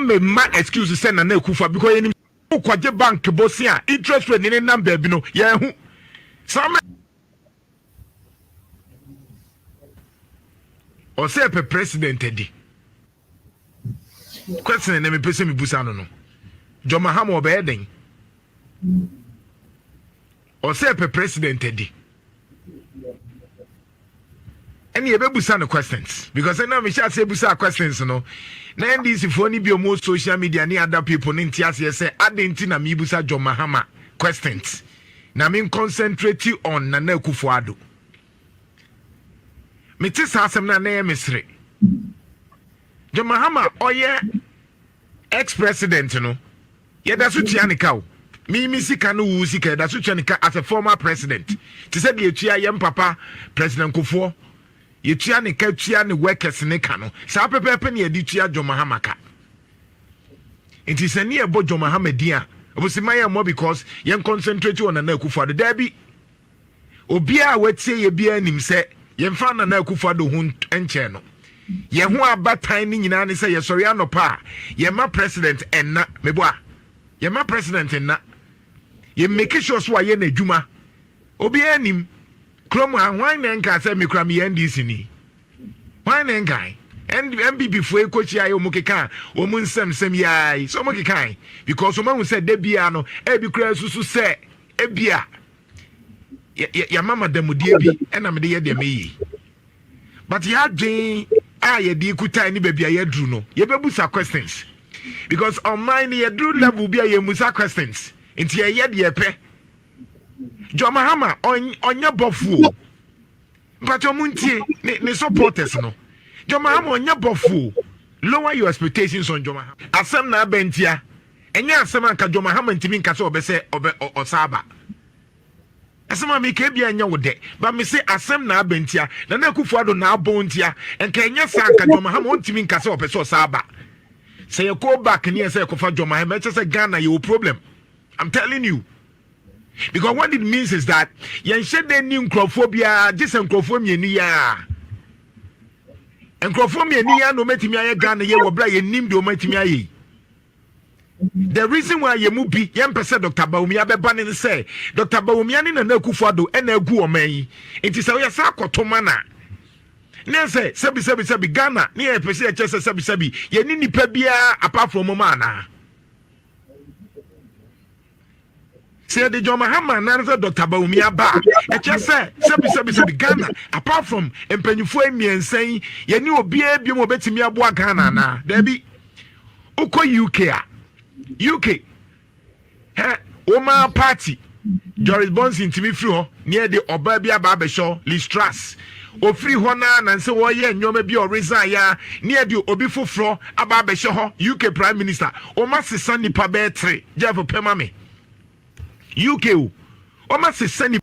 Me ma excuse say na Kufa because you kwaje bank bosia interest rate ni number bi no ye hu some o say pe president edi question na me pese me busa no John Mahama obeden o say pe president edi any ebe busa no questions because na me sha say busa questions no na NDC for ni bi o social media ni other people ni ntiase say adenti na me busa John Mahama questions na me concentrate on Nana Akufo-Addo me ti sa asem na na mesre John Mahama oye ex-president no ye da so tia nika o mi sika no wu sika da so tia nika as a former president ti say de tua ye papa president Akufo ye tua nika tua ne workers ne ka no sa pepepe ne ye di tua John Mahama ka enti se ne ye bo John Mahama dia obusima mo because ye concentrate on Nana Akufo-Addo da bi obi a wetie ye bia nim se ye mfa Nana Akufo-Addo hu enche no ye ho abatan ni nyina ne se ye sori anopa ye ma president enna meboa ye ma president enna ye make sure so ye na adwuma obi anim krom ahwan na nka se mekra me NDC ni hwan na nka MBB fo ekochi ayo mukeka o mu nsem yai so mukeka because o ma hu se da bia no e bi kra susu se e bia ya mama demudie bi e na me de ye de meyi but ya dwen ye di kutai ni baby ya dru no ye bebusa questions because on mine ye dru level bia ye musa questions nti ye de pe John Mahama onya bofu but omuntie ne supporters no John Mahama onya bofu lower your expectations on John Mahama asem na abentia enya asem anka John Mahama ntimi nka se obese osaba asema mi ke bia nya wode ba me se asem na abentia Nana Akufo-Addo na abontia enka enya sanka John Mahama ontimi nka se opese osaba say you go back near say Kofa John Mahama say Ghana you problem I'm telling you because what it means is that yen shede ni nkrophobia just nkrophom yeni ya nkrophom yeni ya no metimi aye Ghana ye wo bra ye nim de o metimi aye. The reason why you move be young person Dr. Bawumia be banning say Dr. Bawumia ni Nana Akufo-Addo and a gu omen. It is a yasa kotomana. Ne say sebi Ghana near person just sebi ye ni pebia apart from mana. Say the John Mahama na Dr. Bawumia ba. E just say sebi Ghana apart from empenyufo emiensen ye ni obi bi mo betimi aboa Ghana na. There be uko UK Oma party Joris Bonds in Timmy Fro near the Obabia Barbershaw Listras o free hona and so wo ye nyoma bi o resign ya near the Obifo Fro Ababershaw UK Prime Minister Oma Sisani Pabetre Jeff Pemame UK Oma Sisani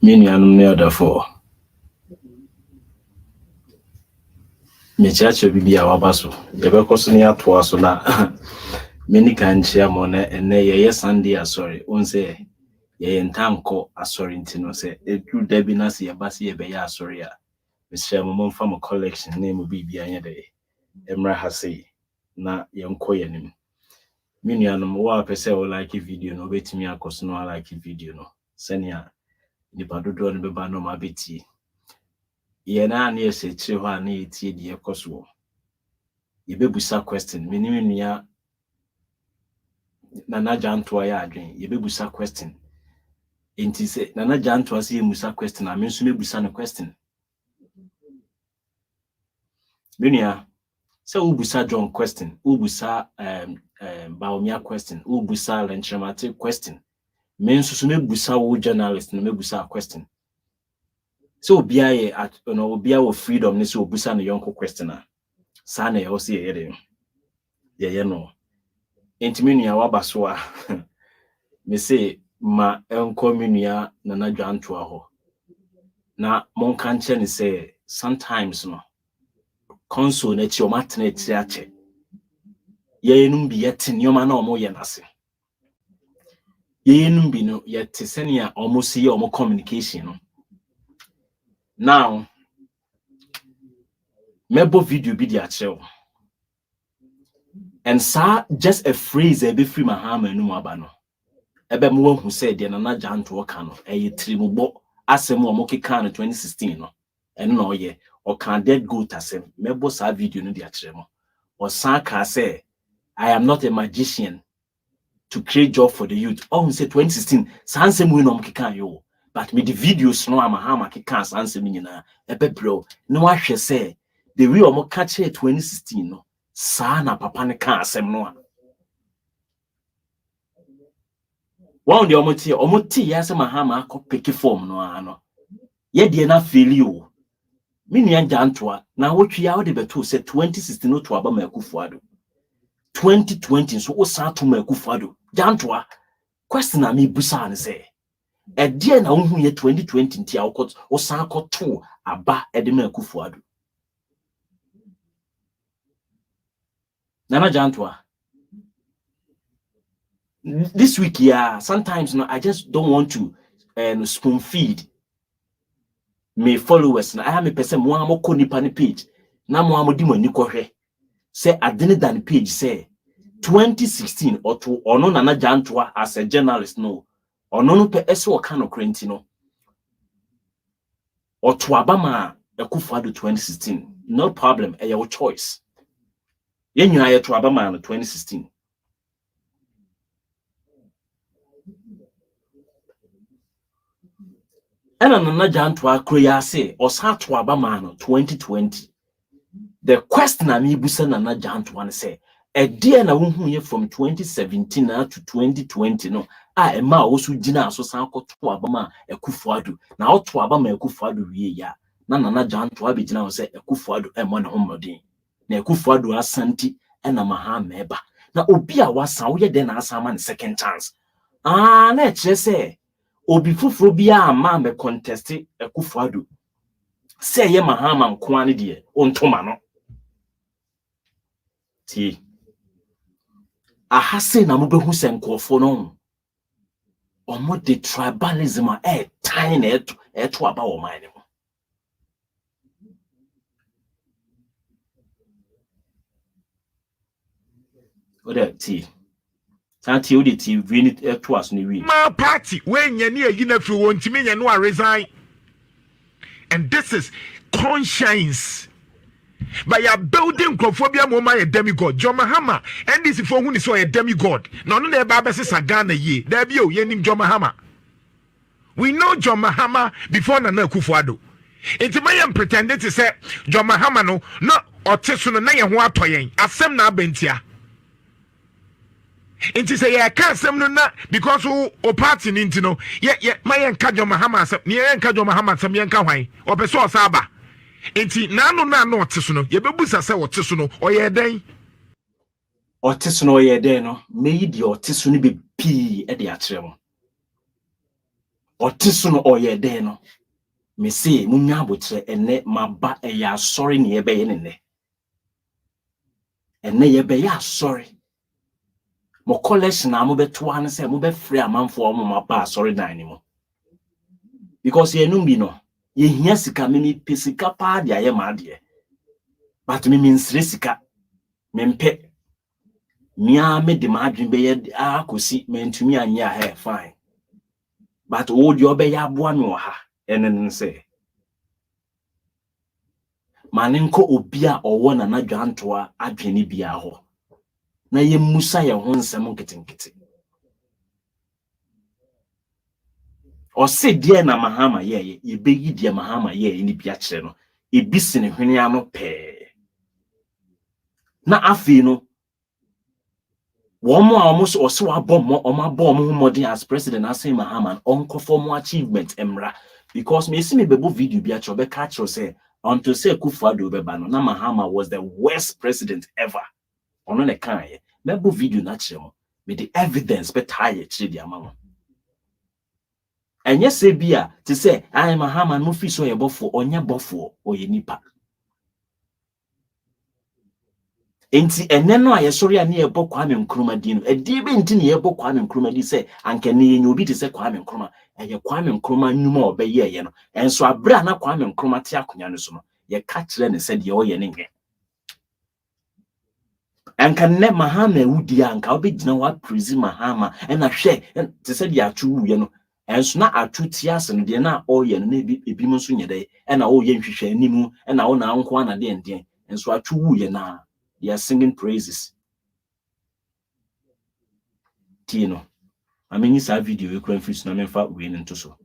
Mini anum ne odafo me chacho bibia wabaso yebe koso ne ato aso na mini kanchia mo na ene ye Sunday asori onse ye ntanko asori ntino se edu dabi na se yebase yebe ya asori a me mo mfa mo collection na mo bibia anya de emra hase na ye nko yenim mini anum wa pese o like video no betimi akoso no like video no senia nipa dodo no beba no mabeti ye na na yese chi ho a na yetie de yekoso ye bebusa question menim nua Nana Jantuah ya adwen ye bebusa question enti se Nana Jantuah se ye musa question a me nso mebusa no question menua se ubusa John question ubusa Bawumia question ubusa Lenchemate question me nso so mebusa wo journalist no mebusa question so obia ye at no obia wo freedom ne so obusa no yonko questioner sa na ye o se ye ye no entimenia wabaso a me say ma enko menua Nana Jantuah ho na monka nche ne say sometimes no console na chi o matene ti ache ye enum bi yete nyoma na omo ye nase ye enum bi no yete senia omo si ye omo communication no now mebo video bi di ache and sa just a phrase e be free Mahama enum aba no ebe mo hu say de na Jantuah ka no e trimubo asem omo keka no 2016 no en no ye o can dead goat asem mebo sa video no di ache mo o san ka say I am not a magician to create job for the youth. Oh, say 2016, sansem we no mkeka yo. But me the videos no Mahama keka sansem nyina. Ebe bro, no ahwe say the way omo catch 2016 no. Sa na papa ne ka asem no. One the omo ti ya say Mahama akọ pick form no ano. Ye de na fail o. Me nua Jantuah na wotwe ya wo de beto say 2016 no to aba makufuado. 2020 so o sa to makufuado. Jantuah question na me busa ne say e die na unhu ye 2020 ntia o san akoto aba e de makufuado. Nana Jantuah, this week yeah, sometimes no I just don't want to spoon feed my followers na I have me person mo amoko nipa ne page na mo amodi mani kohwe say adene dan page say 2016 or to ono Nana Jantuah as a journalist no ono no pe ese o kan okrenti no or to abama Akufo-Addo 2016 no problem e your choice ye nyina ye to abama no 2016 ena Nana Jantuah kroya say o sa to abama no 2020 the question na me busa Nana Jantuah ne say e dia na wonhu ye from 2017 na to 2020 no a e ma wo so gina so san ko to abama Akufo-Addo na o to abama Akufo-Addo wie ya na Nana Jantuah be gina wo say Akufo-Addo e mo ne homodin na Akufo-Addo asanti e na Mahama eba na obi a wasan wo ye de na asama ne second chance na e kire say obi fufuro bia ama me contest Akufo-Addo say ye Mahama nko ane de ontoma no ti ahase na mobehu se nkofo no omo de tribalism a tiny eto aba wo man no oda ti santi odi ti win eto as no wi my party when you near you know want to me you know resign, and this is conscience. By your building Crophobia Moma a demigod, John Mahama, and this for whom is so a demigod. No, no, Baba says a Ghana ye, there be your name John Mahama. We know John Mahama before Nana Akufo-Addo. It's my pretended to say John Mahama no or Tessuno na ywa toyen, asem na bentia. It is a can't sem no na because o party nintino, yet my enka John Mahama, near enka John Mahama, some yanka wine, or Peso Saba. Enti nano na no otesuno ye bebusa se otesuno oye den oye den no meyi di otesuno be pi e de akere mo otesuno oye den no me se munya abotire ene maba e ya sorry ne ye be ye ne ene ye be ya sorry mo collection na mo beto an se mo be free amanfo o mo maba sorry dan ni mo because ye num bi no ye hia sika me ni pesika pa de aye ma de but me nsire sika me mpe mia me de ma adwen be ye akosi me ntumi anya ha fine but wo de obe ya aboa me wo ha enen se manenko obi a owo Nana Jantuah adwene bia ho na ye musa ye ho nsem nketenkete o se die na Mahama ye beyi die Mahama ye ni bia kire no ebi sene hwene ano pe na afi no womo almost or so abom omo modern as president as say Mahama onko form achievement emra because me see me bebo video bi a chobe catch say until say Akufo-Addo beba no na Mahama was the worst president ever ono ne kan ye bebo video na chemo me the evidence be tie chiri di amamo enye se bia to say I Mahama no fi so ye bofo onye bofo oye nipa enti ene no a yesori ani ebo Kwame Nkrumah di no edi be nti ne ebo Kwame Nkrumah di se anke ne yenye obi te se Kwame Nkrumah eye Kwame Nkrumah nwuma obeye ye no enso abra na Kwame Nkrumah te akonya no so no ye ka kire ne se de o ye ne nwe anka ne Mahama ewudi anka obegina wa prezi Mahama na hwe te se de atu ye no enso na atu ti ase no de na o ye no na ebi mu so nyede na o ye nhwehwe animu na o na anko na de nden enso atu wu ye na they are singing praises. Tino. I mean, it's a video you can fish no me fa win into so.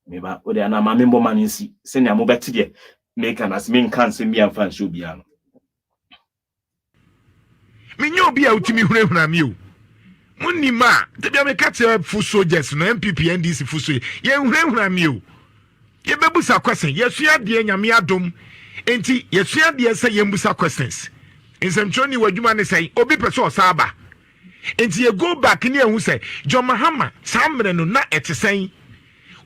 Meba o de na ma membo man si send ya mo beti de make an as me kan se me amfa show bia no. Me nyo bia utimi hunahuna mi o. Munima, de bia me kate full soldiers no MPP NDC full soldiers. Ye hunahuna mi o. Ye bebusa question. Ye sua de nyame adom. Enti ye sua de say ye mbusa questions. Nsɛmtwerɛni wadwuma ne sɛ obi pɛ sɛ ɔsaaba enti ye go back ne ehu sɛ John Mahama samre no na etesɛn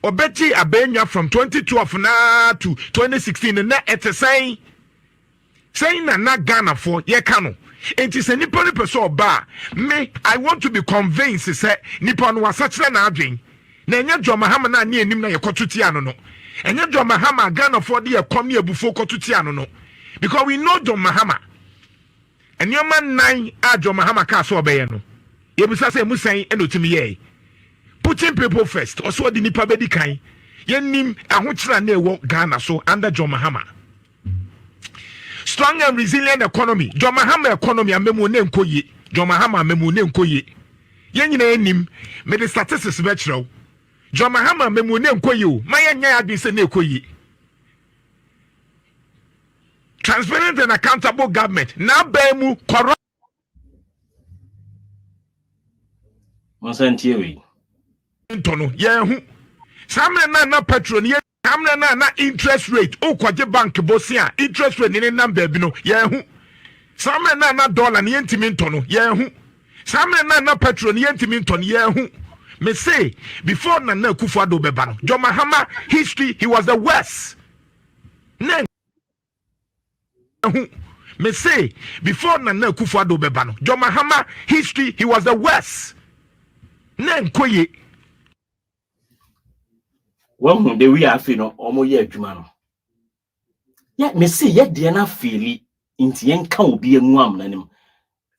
obeti abenya from 2012 na to 2016 na etesɛn sɛn na Ghana for ye ka no enti sɛ nipa ne pɛ sɛ ɔba me I want to be convinced sɛ nipa no wasakyerɛ na adwen na enya John Mahama na ne anim na ye kɔtotia no no enya John Mahama Ghana for de ye kom ne abufo kɔtotia no no because we know John Mahama. And your man nine John Mahama Castle Bayano. You must say Musain and to me. Putting people first, or so the Nipa Bedikai. Yen nim and which ran near walk Ghana so under John Mahama. Strong and resilient economy. John Mahama economy and Memone Koye. John Mahama Memone Koye. Yen nim made the statistics virtual. John Mahama Memone Koyo. My anya be say Koye. Transparent and accountable government. Now, Bemu corrupt. Monsantieri. Tono, yehu. Samna na patron, ye samna na interest rate. O kwaje bank bosia. Interest rate ni number bino. Yehu. Samna na dollar ni entimintono. Yehu. Samna na patron ni entiminton. Yehu. Me say before na Kufuado bebano. John Mahama history, he was the worst. Me say before Nana Kufuado bebano John Mahama history he was the worst. Nen koye. Well, the we are feeling omo ye adwuma no. Yeah, me say ye de na feeli inti yen ka obi enu am nanim.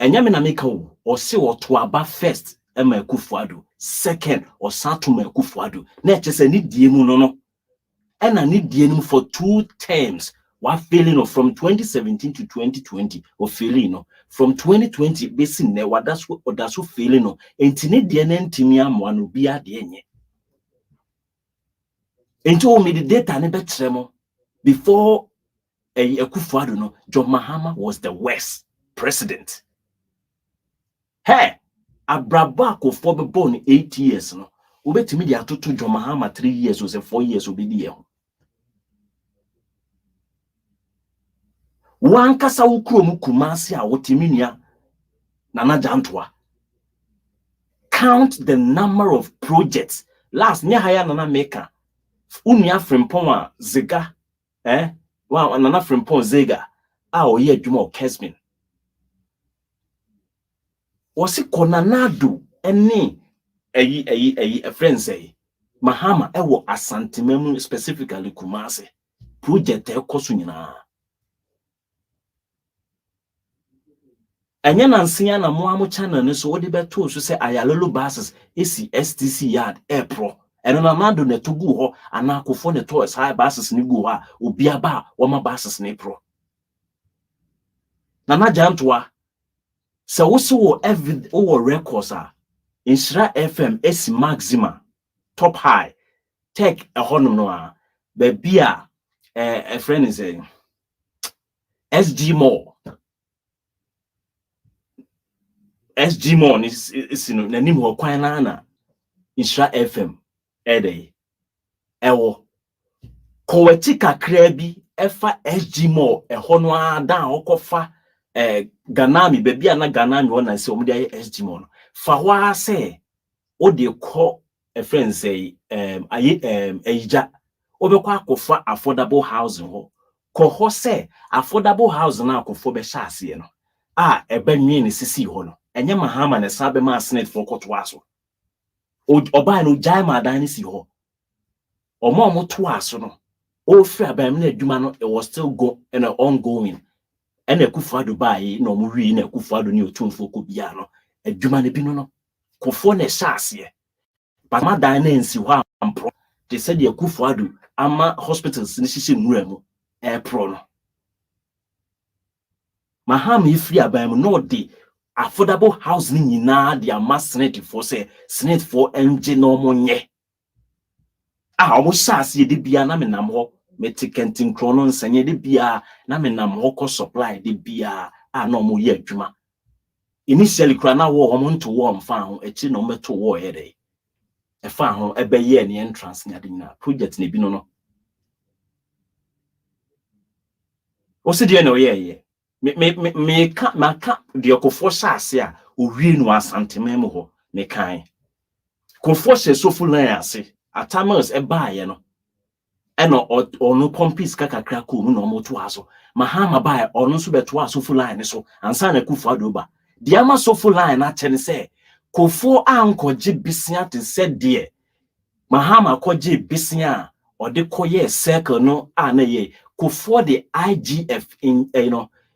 Enya me na me ka wo o se wo to aba first e ma Kufuado, second or sato ma Kufuado. Na eche se ni die mu no no. E na ni die mu for 2 terms. What feeling from 2017 to 2020 or feeling no from 2020 basin ne what that's what feeling no entine de na ntimi amwa no bia de enye ento me the data ne betremo before Kufuado no John Mahama was the worst president. Hey, abraba ko for be born 8 years no obetimi de atoto John Mahama 3 years or 4 years obedi e. One kasa ukrom kumasi a wotiminia nana Jantuah. Count the number of projects. Last nya haya nana maker. Unia frimpon a zega wa nana frimpon zega a oye adwuma o Kesmin. Wasi konanado eni a friend say Mahama ewo asantememu specifically kumasi project ekoso nyina. Anya nansia na mo channel ne so wode beto so say ayalolo buses esi STC yard airpro eno na mando ne to gu ho ana akofo ne to high buses ne gu ha obi aba wo ma buses ne pro na Jantuah se wo so wo every wo records a Nhyira FM esi maxima top high tech ehonum no a ba bia a friend is saying SG more SG Mon is no nanim ho kwan na Nhyira FM ede ewo kowati kakra bi efa SG Mon eho no ada okofa Ganami baby na Ganami wona se omde aye SG Mon fa wa se o de ko a friend say aye eija obekwa akofa affordable housing ho ko ho se affordable housing na akofo be sha ase no ebe nwi ne sisi ho no enye Mahama ne sabe ma senate for koto aso oba no jai ma dan si ho omo to aso no o fi abam na adwuma no it was still go and ongoing and Akufo-Addo bae na omo wi na Akufo-Addo ne otumfo ko bia no adwuma ne bi no kofo na hyase but ma dan na nsi ho ampro they said the Akufo-Addo ama hospitals ni hihye nwura mu pro no Mahama ifri abam no de affordable house ni nyina de ama senate for say senate for MJ no mo nye omo hyase de bia na menam ho metikentin krono nsanye de bia na menam ho ko supply de bia na omo ye adwuma initially kra na wo omo nto wo mfa ho echi no meto wo ye de e fa ho ebe ye ne entrance nya de nyina project ne bi no o se de na o ye me ka de okofo hyase a owie no asanteman mu ho me kan kofo hye sofu line ase atamers e baaye no eno onu compis kakakra ko mu no moto aso Mahama bae onu so beto aso full line so ansa na Akufo-Addo ba de ama so full line na chene se kofo ankoje bisia te se de Mahama koje bisia o de koye circle no na ye kofo de IGF in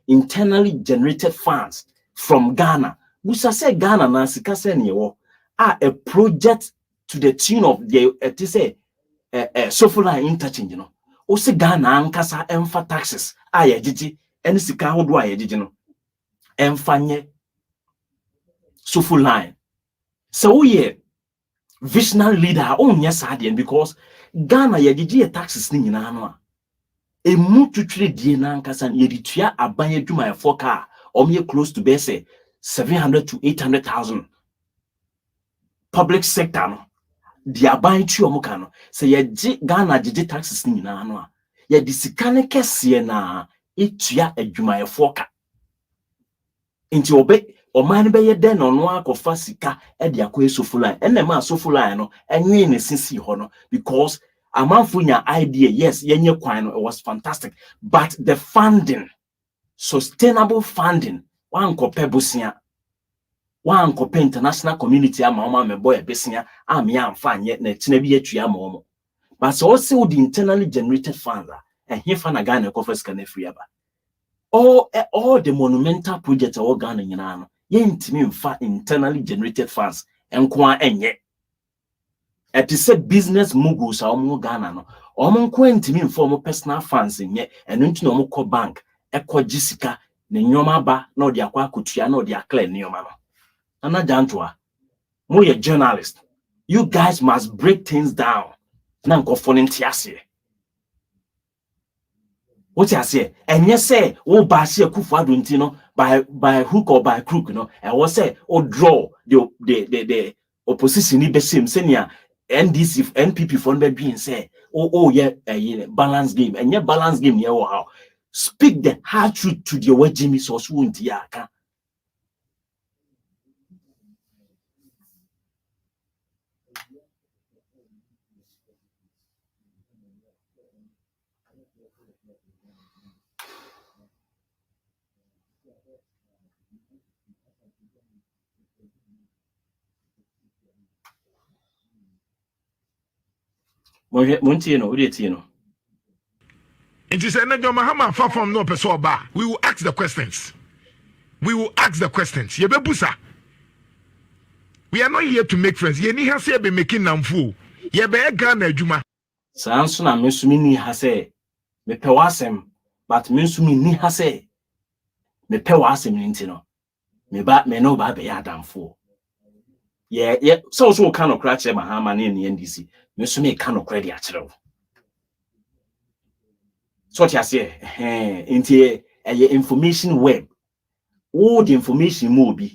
internally generated funds from Ghana busa say Ghana na sika se ne wo a project to the tune of the say Sofula interchange no o se Ghana ankasa emfa taxes ayegigi ene sika hodo ayegigi no emfa nye Sofula so ye visionary leader onye sadien because Ghana yegigi taxes ni nyina no a emu tutwire die na ankasa ye ditua aban adwuma e foka omye close to be say 700 to 800,000 public sector no di aban tu omuka no se ye Ghana gigi taxes ni nyina no a ye di sikane kese na etua adwumayefo ka nti obe oman be ye den no akofa sika e di akoye Sofula ene ma Sofula no enwe ne sisi ho no because amanfunya idea yes yenye kwan no it was fantastic but the funding sustainable funding wan kope bosia wan kope international community ama oma mebo e besia ami amfa anye na tina bi atua ama omo but so say with the internally generated funds he fa na Ghana ko first can free aba all the monumental projects all Ghana nyina no ye ntimi mfa internally generated funds enko enye it is a business moguls omo Ghana no omo nko ntimi mfa omo personal funds enye eno ntino omo ko bank ekọ jisika ne nyoma ba na odi akwa akotua na odi akla nyoma no ana Jantuah mo ye journalist you guys must break things down na nkofo ntiase what you say enye say wo ba se Akufo-Addo nti no by hook or by crook no e wo say o draw the opposition ni be same senior NDC NPP for be being say yeah balance game enye balance game ye wo how speak the hard truth to the wajimi so so nti aka Montie no odi tie no It is another Mahama far from no person ba. We will ask the questions. We will ask the questions. Yebebusa. We are not here to make friends. Ye ni ha se be making namfu. Ye be Ghana adwuma. sanso na mesumi ni ha se me pe wasem but mesumi ni ha se me pe wasem ni nti no me no ba be adamfo yeah so kan okra che Mahama na ni NDC mesumi kan okra di akere so ti ase nti information web all the information mo bi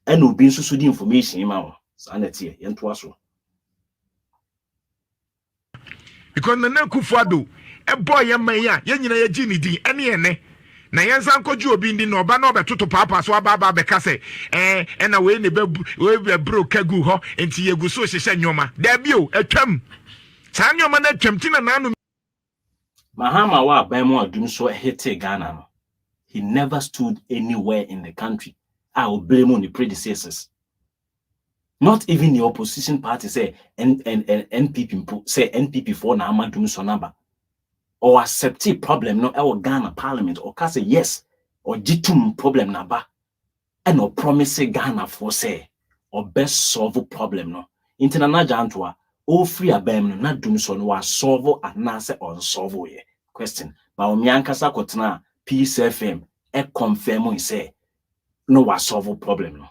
and obi nso so di information ma wo sanete ye nto aso Because na Akufo-Addo e boy ye man ya ye nyina ye gi ni din ene ene na ye nsan koju obi ndi no oba na obetoto papa so aba be ka se na we ne be bro kagu ho enti ye gu so hyehye nyoma da bio atwam sa nyoma na atwam ti na nanu Mahama wa ban mu adum so hete Ghana no he never stood anywhere in the country. I will blame on the predecessors. Not even the opposition party say NPP say NPP for na amadum sonaba or accept a problem no our Ghana parliament or say yes or jitum problem naba and or promise Ghana for say or best solve a problem no internana Jantuah all free abem no na dum so no was solve anase unsolve ye question but omiankasa kotena Peace FM e confirm say no was solve a problem no.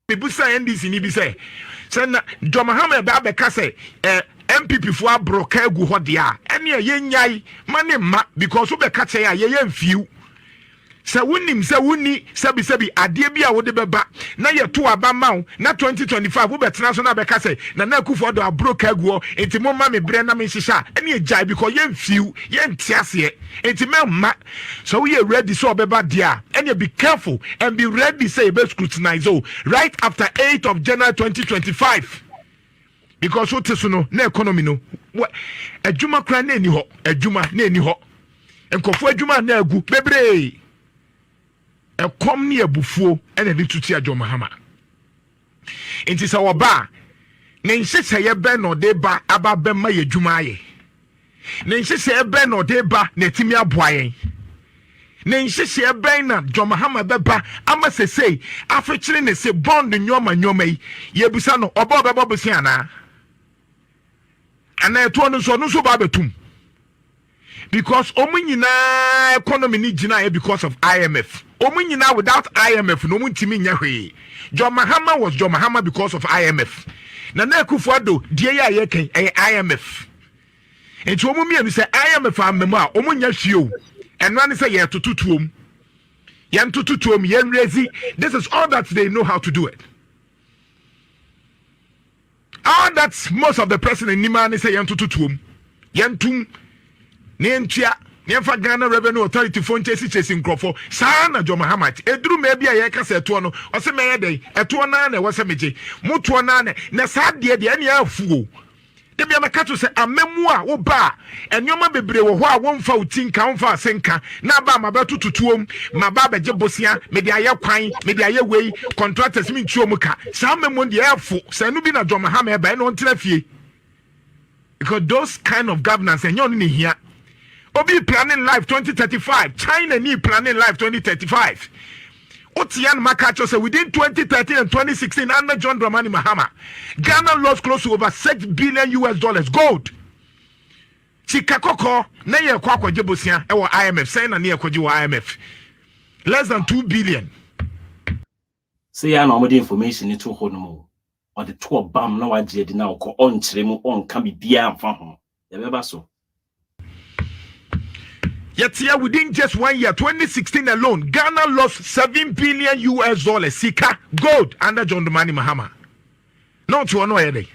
People say NDC ni bi say na Mahama be abeka say MPP for abroka egu ho de a ene ye nyai mane ma because we beka say ye mfiu se wonim se woni sebi ade bi a wo de beba na ye to aba ma na 2025 wo betena so na beka say na Akufo do abroka egu enti mo ma me bre na me hihya ene ye jai because ye mfiu ye ntiase enti me ma so we ready so obeba dia ene be careful and be ready say be scrutinize right after 8th of January 2025 because what is no na economy no adwuma kra na eni ho adwuma na eni ho enkofo adwuma na agu bebre ekom ne abufuo ene de tuti adwo Mahama enti sa woba ne nhese ye be no de ba aba be ma ye adwuma aye ne nhese ye be no de ba na timi aboayen ne nhese ye be na Mahama beba ama sesei afechire ne se bond nyoma yi ye busa no oba beba busi ana eto no so ba betum because omunyina economy ni gina because of IMF omunyina without IMF no muntimi nya hwe Mahama was Mahama because of IMF na Akufo Addo die ya ye kan IMF enti omumi anu say IMF amemu a omunya hwio eno an say ye totutuom yan totutuom yan rezi this is all that they know how to do it. All that's most of the president in Nimani say yantututum yantum nentia nemfa Ghana Revenue Authority phone chasing crofo sana Mahama edru maybe a kasa eto no o se meye den eto na na wo se meje muto na sa de ene afuo de bia maka to se amemu a wo ba enyoma bebre wo ho a wo mfa utinka wo mfa asenka na ba ma ba tututuom ma ba beje bosia me de aye kwan me de aye wei contractors mi ntuo muka sa amemu de afo sa nu bi na Mahama e ba no ntena fie because those kind of governance enyo no hia obi planning life 2035 China need planning life 2035 Otian Makacho said within 2013 and 2016 under John Dramani Mahama, Ghana lost close to over $6 billion gold. Chikakoko na ye kwakwa jebosia e wo IMF say na ne kwaji wo IMF less than 2 billion. Say ya no more information ni to ho no mo or the two bam na waje di na ko on kire mu on ka bibia amfa ho ye beba so. Yet here within just 1 year, 2016 alone, Ghana lost $7 billion Sika gold under John Dramani Mahama. Not to annoy day.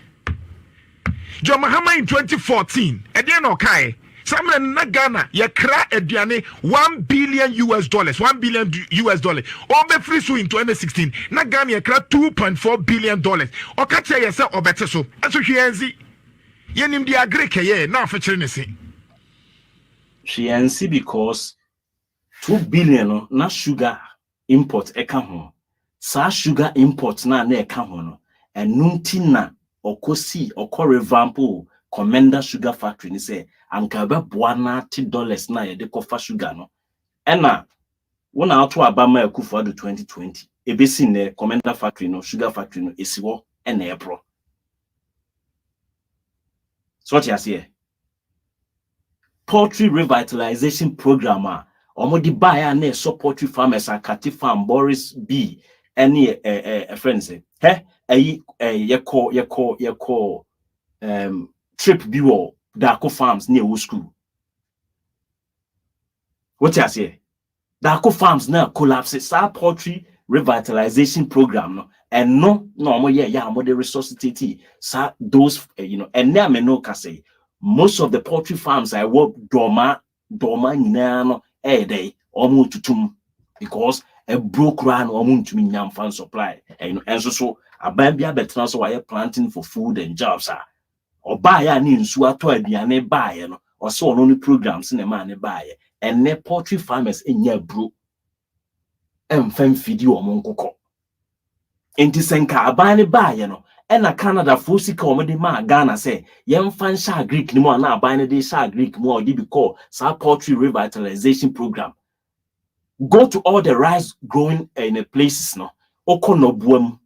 John Mahama in 2014, again okay. Someone na Ghana, ye kra ediane $1 billion $1 billion. Obe free so in 2016, na Ghana ye kra $2.4 billion. Okache ye se obete so. Aso hwenzi. Ye nim di agree ke ye na afechire ne se. She NC because 2 billion na sugar import eka ho. Sa sugar import na eka ho no. Enunti na okosi revampo Commander Sugar Factory ni say anka be boa na $10 na ye de kofa sugar no. Ena wona ato abama Akufo Addo 2020. Ebesi ne Commander Factory no Sugar Factory no esiwo ena epro. So what you say? Poultry revitalization program omodi buy na support farmers akati farm Boris B any friend say yeko trip biwo Dako farms near wo school. What you say? Dako farms now collapse sa poultry revitalization program no and no mo the resuscitate sa those and now me no ka say most of the poultry farms I work doma nyina day almost tutum because a broke ran almost to me nyam fan supply and so abambia betran so why planting for food and jobs or buy ya ni nsu ato aduane buy no or so no programs in a man buy and ne poultry farmers in your brew and fem feed you among cocoa. Inti senka abani ba no ena Canada fosika omede ma Ghana say yem fan sha Greek ni mo na abani de sha Greek mo di be call sa poultry revitalization program. Go to all the rice growing in the places no. Oko no buam.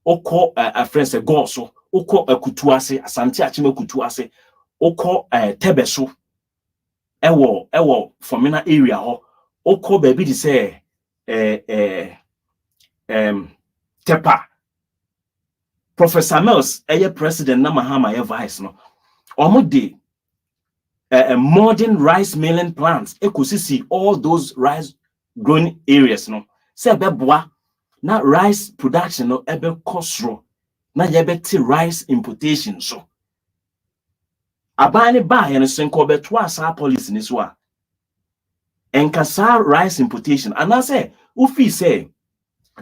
Oko a friend say go so. Oko akutuase asante achime kutuase. Oko tebeso. Ewo Fomena area ho. Oko baby di say Tepa. Professor Mills, president na Mahama vice no. Omode modern rice milling plants. See all those rice growing areas no. Say beboa na rice production no ebe kosro. Na yebeti rice importation so. Abani ba yen senko betwa sa policy ni so a. Enkasa rice importation. And I say, ufi say,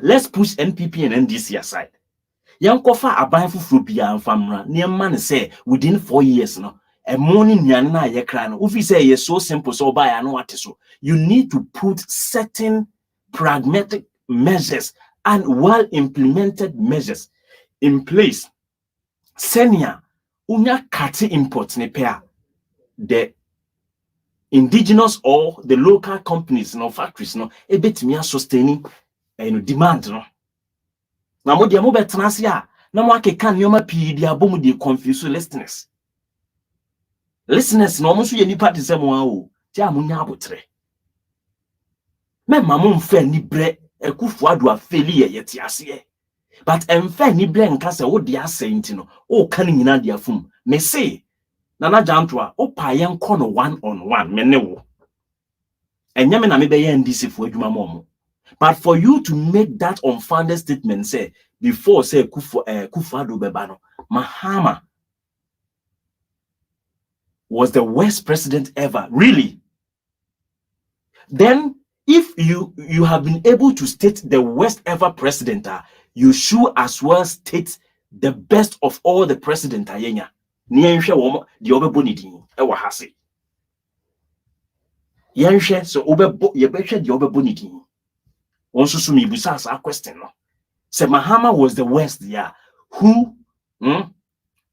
let's push NPP and NDC aside. Yankofa aban fufuru bia amfamra niam say within 4 years no a morning nyan na ye kra no ufi say ye so simple so buy no what so you need to put certain pragmatic measures and well implemented measures in place. Senior unya kati imports ne pair the indigenous or the local companies no factories no ebetimi sustaining demand no. Na mo dia mo betenase a na mo akeka nyoma pii dia bomu di confuse listeners no mo so ye nipa de semo a o ti amunya abotre me mamu mfa ni bre Akufo-Addo afeli ye yete ase but emfa ni bre nka se wo de asenti no o ka ni nyina de afum me say Nana Jantuah o pa yen kono 1-on-1 me ne wo enye me na me be ye ndisi fo adwuma mo. But for you to make that unfounded statement, say before say Akufo-Addo beba no, Mahama was the worst president ever, really. Then, if you have been able to state the worst ever president, you should as well state the best of all the president. Yenya, niyenhwe wo de obebo din e wa hase. Yenhwe so obebo ye behwe de obebo din. Also, me busas a question. No? Say Mahama was the worst, yeah. Who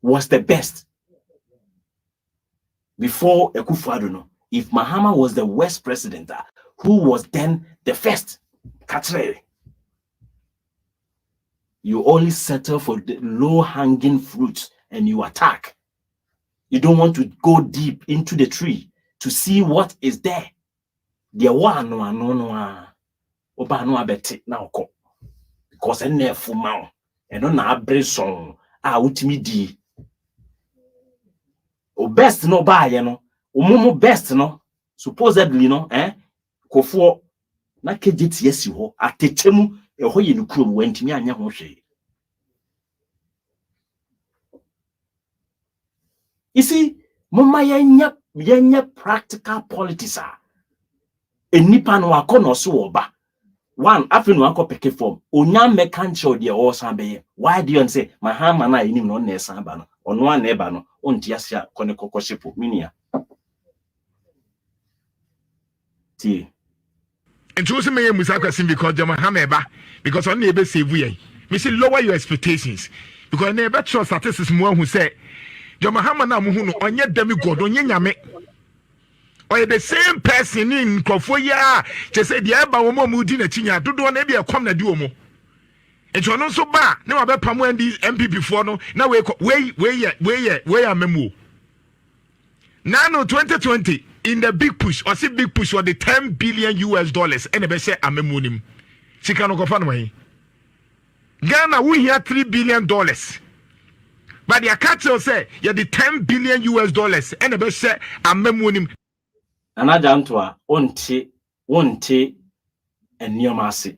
was the best? Before Akufo-Addo, no. If Mahama was the worst president, who was then the first? Katre. You only settle for the low-hanging fruits and you attack. You don't want to go deep into the tree to see what is there. There one no. Oba no abeti na oko because ene fuma eno na abreson a utimi di o best no ba ye no omumu best no supposedly no kofo na kejiti yesi ho atechemu eho ye nukuro wantimi anya ho hwe. You see mama yenya practical politics enipa no akono so oba. One, after no uncle pick form, Onya mekancho de or sambe. Why do you say Mahama na inim no ne sambano? On one nebano, on tiasia koneko koshipo minia. T. And choosing me Musaka sim because Mahama because on neighbor save we. Me say lower your expectations. Because neighbor trust statistics more who say Mahama na muhunu onye demigod onye nyame. Or the same person in Kofoya, just say the Abba Mudi na Chinya, do one maybe a come na duomo. And you are not so bad. Now about Pamu and these MP before no. Now where are memo. Now 2020 in the big push or see big push or the $10 billion and a say a memonim. She cannot go fun way. Ghana we hear $3 billion. But the catcher say yeah the $10 billion and a say a memonim. Nana Jantuah wonte Nhyira.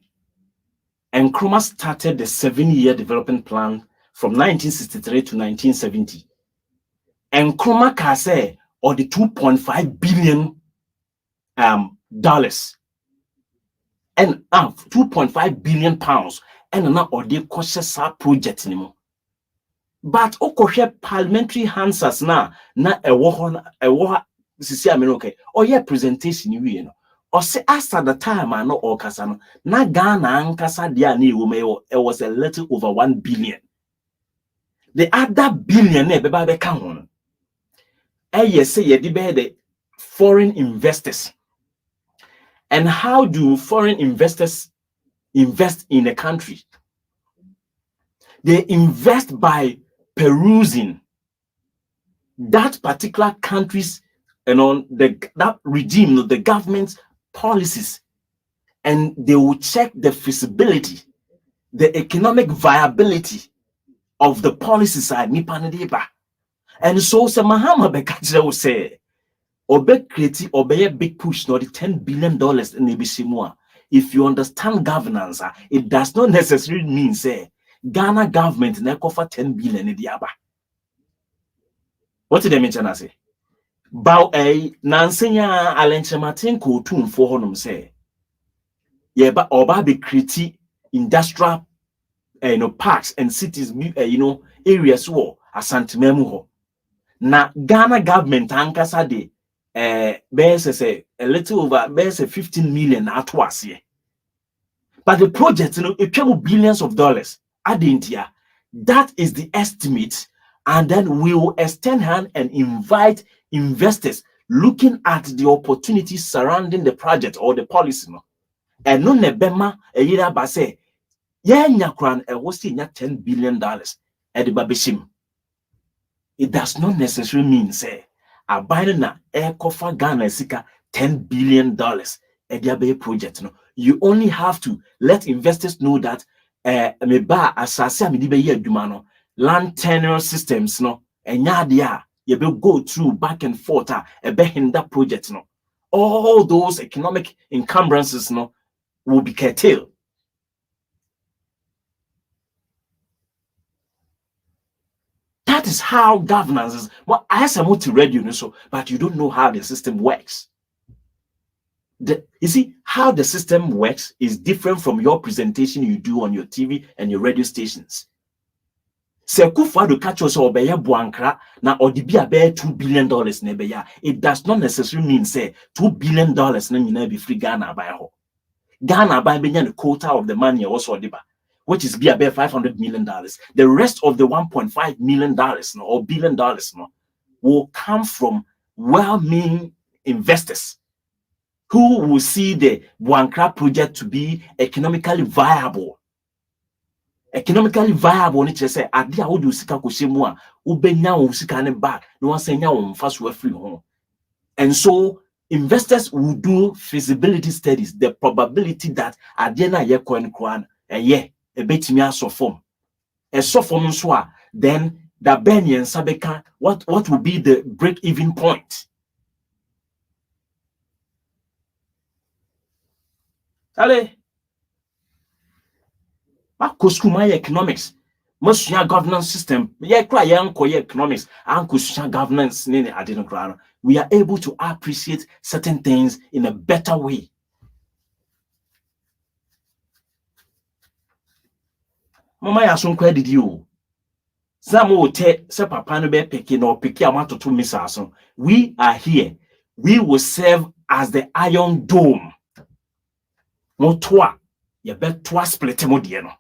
And Nkrumah started the 7-year development plan from 1963 to 1970. And Nkrumah can say or the $2.5 billion dollars and 2.5 billion pounds and now or the cautious project anymore. But okoshe parliamentary answers na a war this is okay. Or yeah, presentation you know. Or say after the time I know or kasano. Na Ghana ankasa dia ni it was a little over 1 billion. The other billion beba be kan ho. Yes, say the foreign investors. And how do foreign investors invest in a country? They invest by perusing that particular country's that regime, the government's policies, and they will check the feasibility, the economic viability of the policies side. And so Mahama Bekachira will say, Obe create obey a big push, not the $10 billion in Ebisimua. If you understand governance, it does not necessarily mean say Ghana government na offer 10 billion in the aba. What did they mention? I say? Bow a Nansenya Alenchematin ko tun for honum say. Yeah, but oba be create industrial parks and cities, areas wo asantimemu ho. Na Ghana government ankasa de say a little over 15 million at once here. But the project, it came with billions of dollars. That is the estimate, and then we will extend hand and invite investors looking at the opportunities surrounding the project or the policy. And no nebema a year ba say, yeah, nyakran was $10 billion at the babishim. It does not necessarily mean say a buying na air cover Ghana sika $10 billion at the project. You only have to let investors know that land tenure systems and you will go through back and forth in that project. All those economic encumbrances will be curtailed. That is how governance is. Well, I have some to read but you don't know how the system works. You see, how the system works is different from your presentation you do on your TV and your radio stations. Se kufa do catch us or beya buankra na odibia be $2 billion nebeya. It does not necessarily mean say $2 billion na be free Ghana by ho. Ghana by being the quota of the money also diba, which is be about $500 million. The rest of the $1.5 million or billion dollars will come from well-meaning investors who will see the Buankra project to be economically viable. Economically viable, ni say adia wo do sika koshemu a ubenya wo sika ne back no ansenya wo mfa so afri ho. And so investors will do feasibility studies, the probability that adia na ye coin kwan e betimi aso form. E so form so a then the Benyan Sabeka, what will be the break-even point? Ale, my economics, most governance system, economics, and governance. We are able to appreciate certain things in a better way. Mama ya son credit you. Some will take papa no be picking or picking amount to misason. We are here. We will serve as the Iron Dome. No twa. You bet twa split no.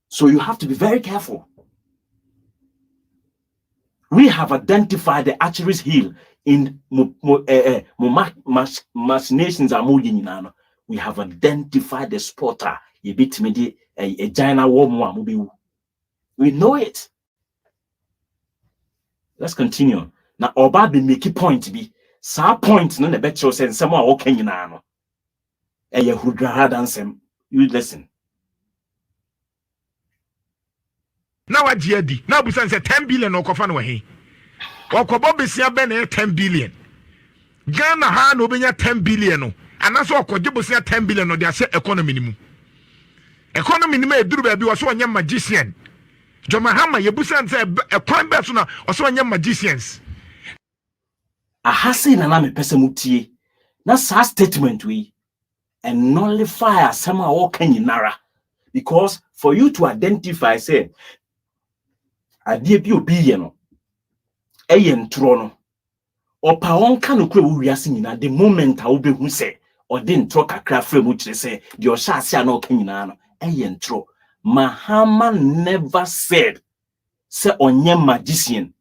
So you have to be very careful. We have identified the Achilles heel in machinations are moving. We have identified the spotter. You beat me a giant warm. We know it. Let's continue. Now, Oba be make a point be. Sa point no the better sense someone walking in ano. You listen. Now what GD? Now Busan say 10 billion or kofan wahi. Or Kobobesia bene 10 billion. Ghana ha no benya 10 billion no. And that's what Kobobesia 10 billion no they say economy minimum. Economy minimum e duru baby was one magician. Jo Mahama ye Busan say a coin bet na also one magicians. A hasi na me pese mutie. Na sa statement we and nullify some all nara. Because for you to identify say a DP billion ntro no opa wonka no kura wo wiase nyina the moment a wo behu se odi ntro kakra fra mu kire se de o sha ase na o ka nyina no ntro. Mahama never said se onye magician.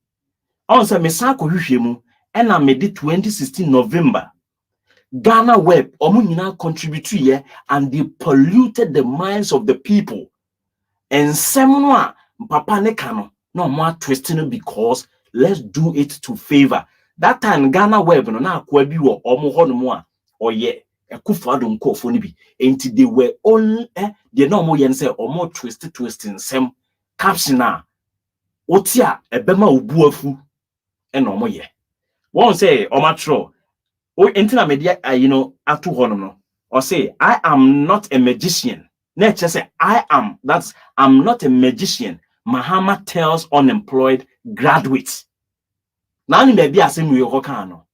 On se me sa ko hwehwe mu na me di 2016 November Ghana Web omu nyina contribute here and they polluted the minds of the people. And semno papa ne kano no more twisting because let's do it to favor. That time Ghana Web no na akwa bi wo omo ho no mo a oye ekufado nkofo ni bi enti they were only they no mo yen say omo twisting sem caption a otia ebema obu afu e no mo ye won say omatro o entina media atu hono no or say I am not a magician. Nature say I'm not a magician. Mahama tells unemployed graduates. Now ni maybe asem we no.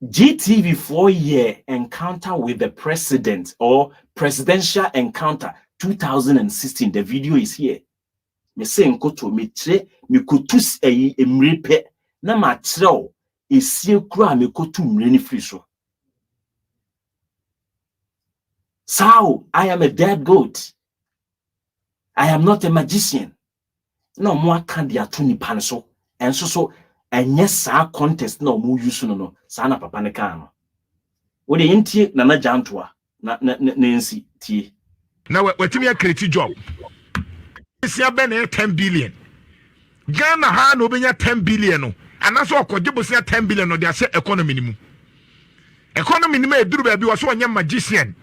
GTV 4-year encounter with the president or presidential encounter 2016. The video is here. Me say nkoto me tre me kutus emrepe na ma treo esie kura me kotu mreni free so. So I am a dead goat. I am not a magician. No more can dia tuni panso. And so and yes, sa contest no mu use no sana papa ne kan no. Wo de yintie na Jantuah na nsi tie. Na wetimi ya create job. Isia be na 10 billion. Ghana ha no benya 10 billion no. Anaso okojibosia 10 billion no de ase economy ni mu. Economy ni ma eduru ba bi wo so onye magician.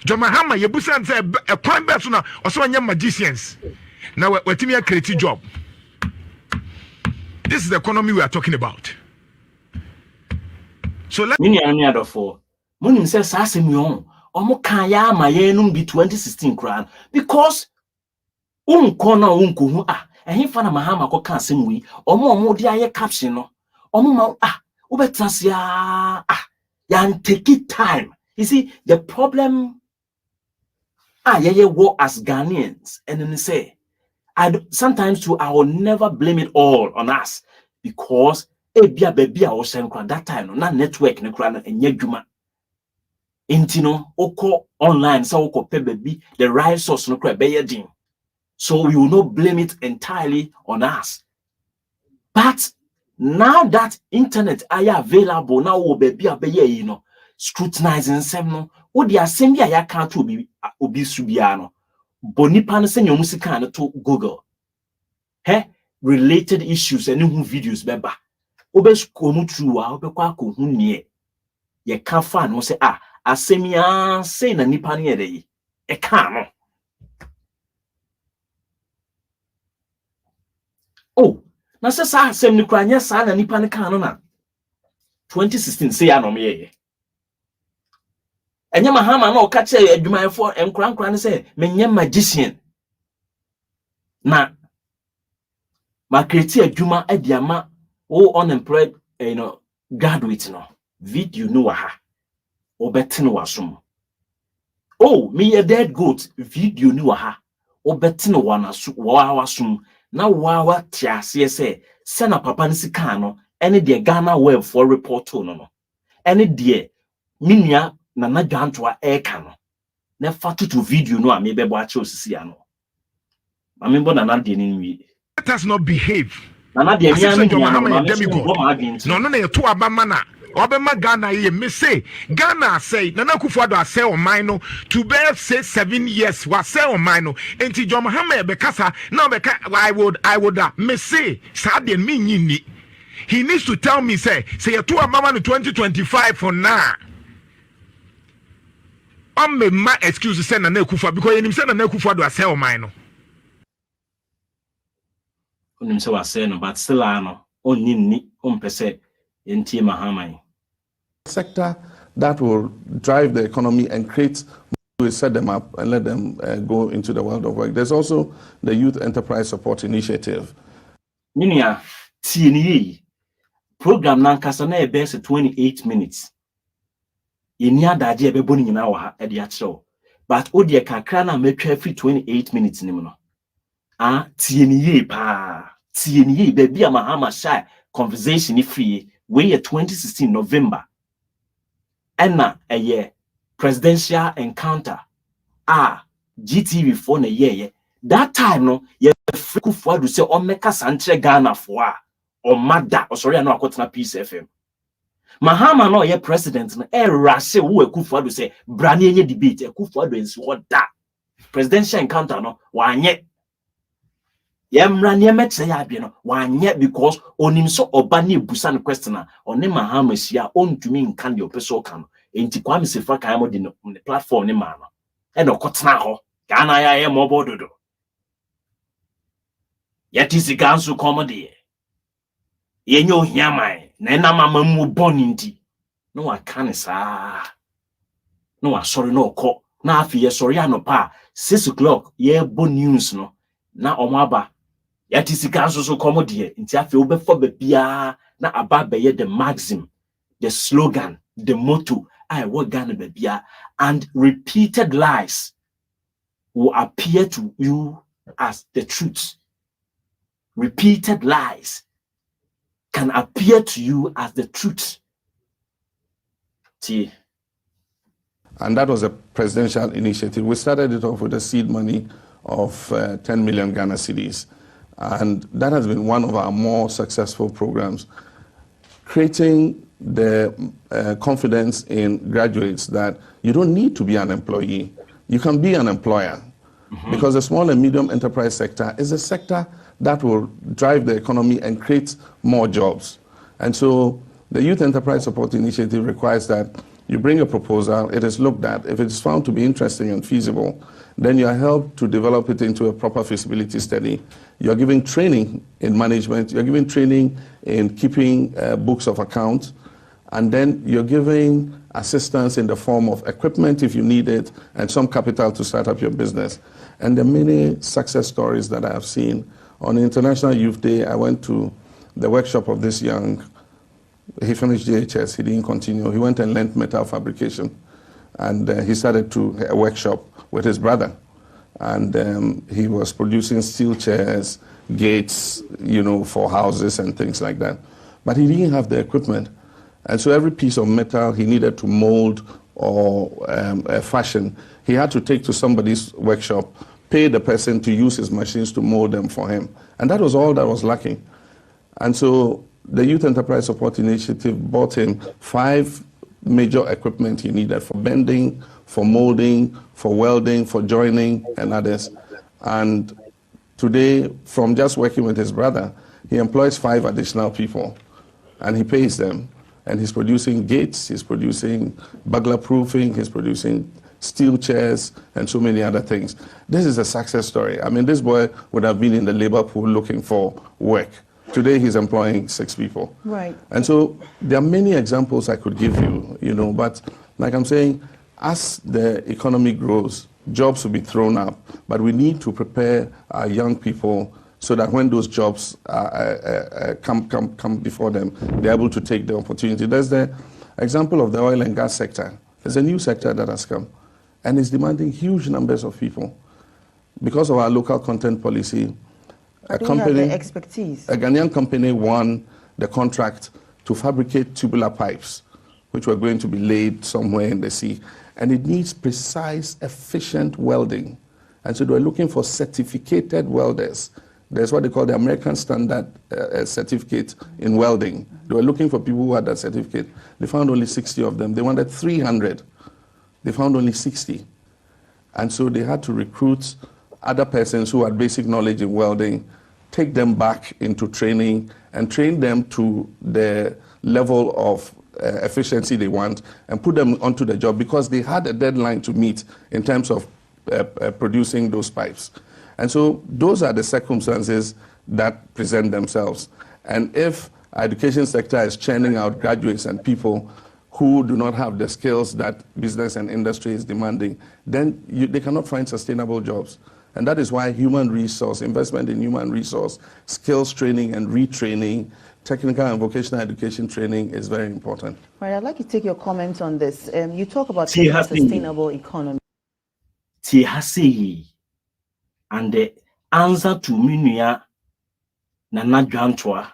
Mahama yebusan say a kwan be so na oso onye magicians. Now wetimi ya create job. This is the economy we are talking about. So let me adofo. Munim say sa asem yon. Omo kan ya ma ye num bi 2016 kran because unko na unko hu ehimfa na Mahama ko kan asem wi omo de aye caption no omo ma ubetrasia yan take it time. You see the problem ye war as Ghanaians and then say sometimes too I will never blame it all on us because ebia baby a wo that time no na network ne kra na enye dwuma intino oko online so oko pe baby the right source no kra be yedin. So we will not blame it entirely on us. But now that internet are available now wo baby abeye scrutinizing sem no wo dia sem bia ya kan to obi subia no bonipa no se nyom sika no to Google related issues and who videos beba obesko mu true a obekwa ko hu nie ye ka fa no se asem ya say na nipa ne yede yi e ka no na se sa asem ni kwa nya sa na nipa ne ka no na 2016 say anom ye enye Mahama na o ka che adwumayefo enkran ne say menye magician na ma create adwuma adiama unemployed graduate no video no wa ha obetene wasum me a dead goat video ni wa ha obetene wa wasum na wa tiase se na papa nsi kan no ene de Ghana Web for report no ene de minua na Jantuah ka no na fatutu video no a me bebo ache osisi ano amembo na de ni let us not behave. Nana de mi anu Mahama demigod. No na yeto abama na obema Ghana ye me say Ghana say Nana Akufo-Addo say on mine to be say 7 years was say on mine enti Mahama be kasa na be I would me say sa de me nyini. He needs to tell me say yeto abama no 2025 for now. Me ma excuse say Nana Akufo because you say Nana Akufo-Addo say on mine. But still sector that will drive the economy and create, we set them up and let them go into the world of work. There's also the Youth Enterprise Support Initiative. Minia TNE program nankasa na ebe 28 minutes. Yenia daje ebe boni nyina wa ha e de akere. But odie kakra na metwa free 28 minutes nim no. TNE pa TNE, baby, a Mahama shy conversation free, way 2016 November. And a year presidential encounter. GTV for a year. That time, no, ye free for to say, or make a Sanche Ghana for or Mada, or sorry, I know I got na Peace FM. Mahama no ye president no rase wo Akufo-Addo say brane nye debate Akufo-Addo ensi oda presidential encounter no wanye ye mrane meche ya bi no wanye because onim so oba na ebusa no question na one Mahama sia ontumi nkan de opeso ka no enti Kwame Sefa kan mo de no platform ne ma no e no kotena ho Ghana ya ye mo bododo yati sika nso komode ye nyo hiaman na na mama mu boni ndi no wa kan sa no wa sorry no ko na afi ye sorry anopa 6 o'clock ye bo news no na omaba yati sika nso so komode nti afi obefo ba bia na aba be ye the maxim, the slogan, the motto I what Ghana ba bia, and repeated lies will appear to you as the truth. Repeated lies can appear to you as the truth. See. And that was a presidential initiative. We started it off with a seed money of 10 million Ghana cedis. And that has been one of our more successful programs, creating the confidence in graduates that you don't need to be an employee. You can be an employer. Because the small and medium enterprise sector is a sector that will drive the economy and create more jobs. And so the Youth Enterprise Support Initiative requires that you bring a proposal, it is looked at. If it's found to be interesting and feasible, then you are helped to develop it into a proper feasibility study. You're giving training in management, you're giving training in keeping books of accounts, and then you're giving assistance in the form of equipment if you need it, and some capital to start up your business. And the many success stories that I have seen. On International Youth Day, I went to the workshop of this young, he finished JHS, he didn't continue. He went and learned metal fabrication. And he started a workshop with his brother. And he was producing steel chairs, gates, for houses and things like that. But he didn't have the equipment. And so every piece of metal he needed to mold or fashion, he had to take to somebody's workshop, pay the person to use his machines to mold them for him. And that was all that was lacking. And so the Youth Enterprise Support Initiative bought him 5 major equipment he needed for bending, for molding, for welding, for joining, and others. And today, from just working with his brother, he employs 5 additional people, and he pays them. And he's producing gates, he's producing burglar proofing, he's producing steel chairs, and so many other things. This is a success story. I mean, this boy would have been in the labor pool looking for work. Today, he's employing 6 people. Right. And so there are many examples I could give you, but like I'm saying, as the economy grows, jobs will be thrown up, but we need to prepare our young people so that when those jobs come before them, they're able to take the opportunity. There's the example of the oil and gas sector. There's a new sector that has come, and it's demanding huge numbers of people. Because of our local content policy, a Ghanaian company won the contract to fabricate tubular pipes, which were going to be laid somewhere in the sea. And it needs precise, efficient welding. And so they were looking for certificated welders. There's what they call the American Standard certificate in welding. They were looking for people who had that certificate. They found only 60 of them. They wanted 300. They found only 60. And so they had to recruit other persons who had basic knowledge in welding, take them back into training, and train them to the level of efficiency they want, and put them onto the job because they had a deadline to meet in terms of producing those pipes. And so those are the circumstances that present themselves. And if our education sector is churning out graduates and people who do not have the skills that business and industry is demanding, then they cannot find sustainable jobs. And that is why human resource, investment in human resource, skills training and retraining, technical and vocational education training is very important. Right, I'd like to take your comments on this. You talk about a sustainable economy. And the answer to Minya Nana Jantuah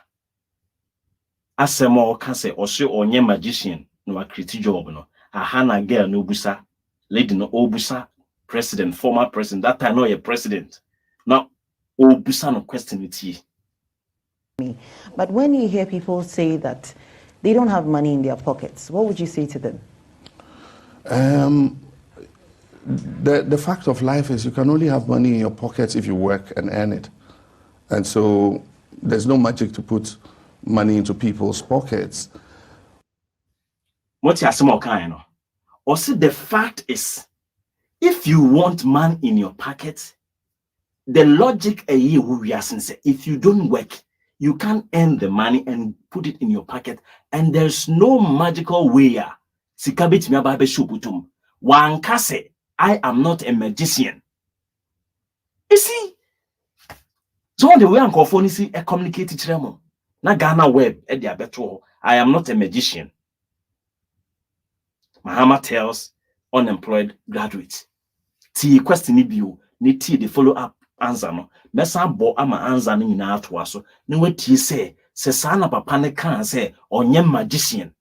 asemo ka se ose onye magician no akriti job no ahana girl no busa lady no obusa president former president that time no ye president now obusa no question it. But when you hear people say that they don't have money in their pockets, what would you say to them? The fact of life is you can only have money in your pockets if you work and earn it. And so there's no magic to put money into people's pockets. What you are kind of? Also, the fact is, if you want money in your pocket, the logic if you don't work, you can't earn the money and put it in your pocket, and there's no magical way. Wankase, I am not a magician. You see, so on the way I'm see a communicated tremor. Na Ghana web at the better. I am not a magician. Mahama tells unemployed graduates. Ti question you need the follow up answer no. Mesa bo ama answer ni na atwa so. Ni weti say sana papa ne kan say onye magician.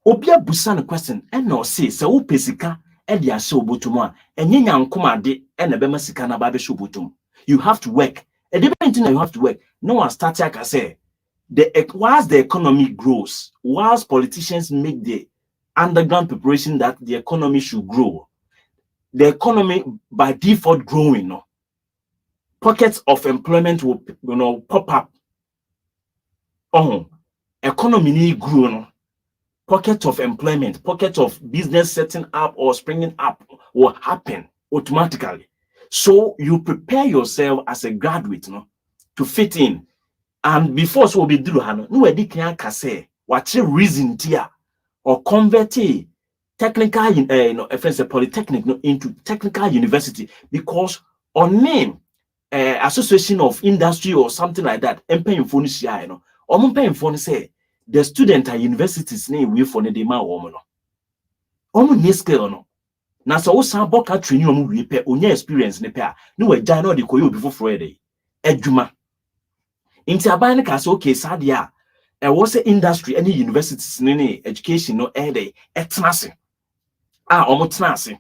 Obia busa no question and no say se wo pesika e de ase obotum a enye nyankoma de e na be masika na ba be shobotum. You have to work. A different thing you have to work. No one starts like I say. Whilst the economy grows, whilst politicians make the underground preparation that the economy should grow, the economy by default growing, no, pockets of employment will pop up. Oh, economy need grow, no, pocket of employment, pocket of business setting up or springing up will happen automatically. So you prepare yourself as a graduate, no, to fit in. And before so be do no edi kan ka say what reason tia or convert technical polytechnic no, into technical university because on name association of industry or something like that empaying phone sia no or paying phone say the student at universities name we for the ma wo no omo ni skill no na so san boka training omo we pe onya experience ne pe a no we ja no de koyo bi foforo e dey adwuma. Inti aban ne ka say okay sadia e was industry any universities ne education no dey etnase omo tenase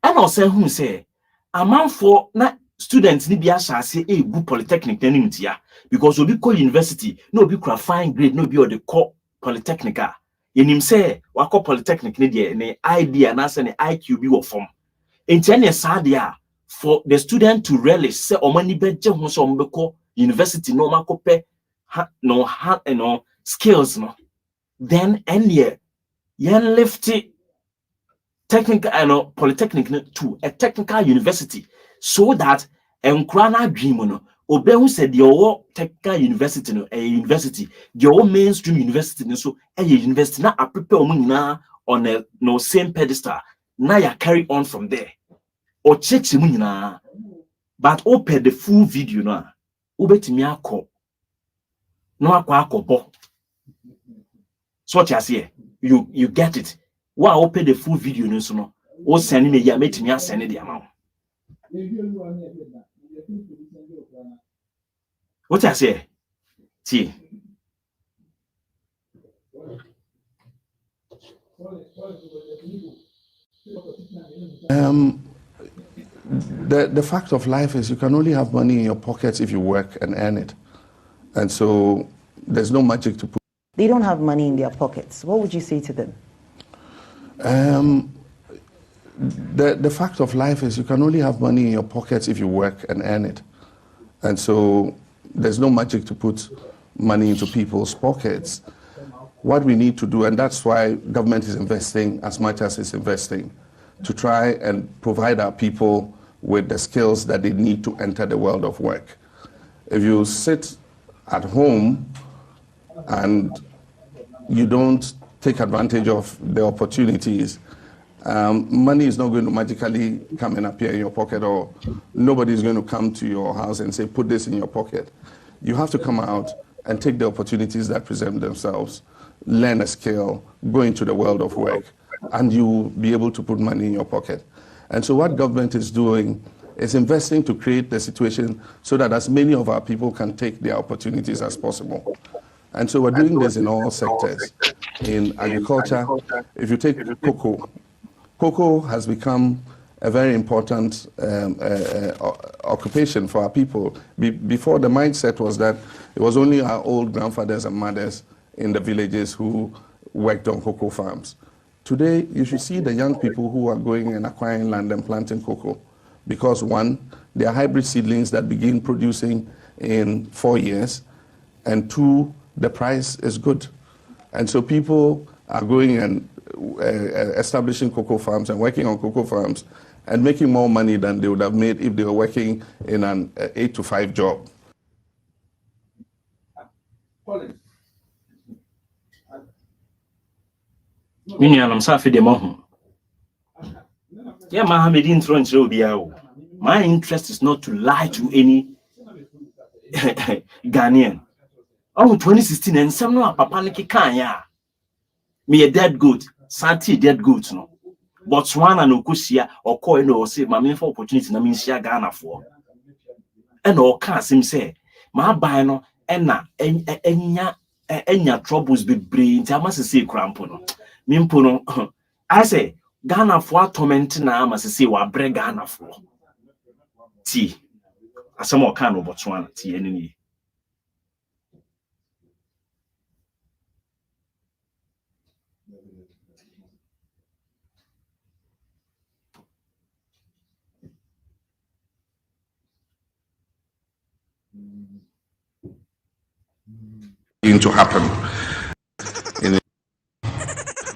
and also who say amanfo na students ni bi asase bu polytechnic na nimtia because obi ko university no obi kura fine grade no obi or the core polytechnic yenim say wako polytechnic ne de ne idea na say ne IQ bi wo form enti ene sadia for the student to relish say omani beje ho so ombeko university no makope skills no then any yen lift technical polytechnic to a technical university so that enkrana dream no obehu said your technical university no a university your mainstream university no so a university na prepare omo on a no same pedestal na ya carry on from there or check mu but open the full video no ubetimi akọ no akọ so what you say you get it. Wa open the full video no so no o send me ya metimi asend the amount. What I say? See. The fact of life is you can only have money in your pockets if you work and earn it. And so there's no magic to put. They don't have money in their pockets. What would you say to them? The fact of life is you can only have money in your pockets if you work and earn it. And so there's no magic to put money into people's pockets. What we need to do, and that's why government is investing as much as it's investing, to try and provide our people with the skills that they need to enter the world of work. If you sit at home and you don't take advantage of the opportunities, money is not going to magically come and appear in your pocket, or nobody's going to come to your house and say, put this in your pocket. You have to come out and take the opportunities that present themselves, learn a skill, go into the world of work, and you'll be able to put money in your pocket. And so what government is doing is investing to create the situation so that as many of our people can take their opportunities as possible. And so we're doing this in all sectors. In agriculture, if you take cocoa has become a very important occupation for our people. Before, the mindset was that it was only our old grandfathers and mothers in the villages who worked on cocoa farms. Today, you should see the young people who are going and acquiring land and planting cocoa. Because one, they are hybrid seedlings that begin producing in 4 years, and two, the price is good. And so people are going and establishing cocoa farms and working on cocoa farms and making more money than they would have made if they were working in an 8 to 5 job. Yeah, Mahama, my interest is not to lie to any Ghanaian. Oh, 2016 and some no papa niki kanya. Me a dead goat, Santi dead goat no. Botswana no kusia or koi no say my for opportunity na minsia Ghana for. And all can sim say my buy no enya troubles be brain. I must say crampono. Mimpono. I say Ghana for torment na must say wa bre Ghana for. T. Asamo kan no Botswana T enemy. To happen.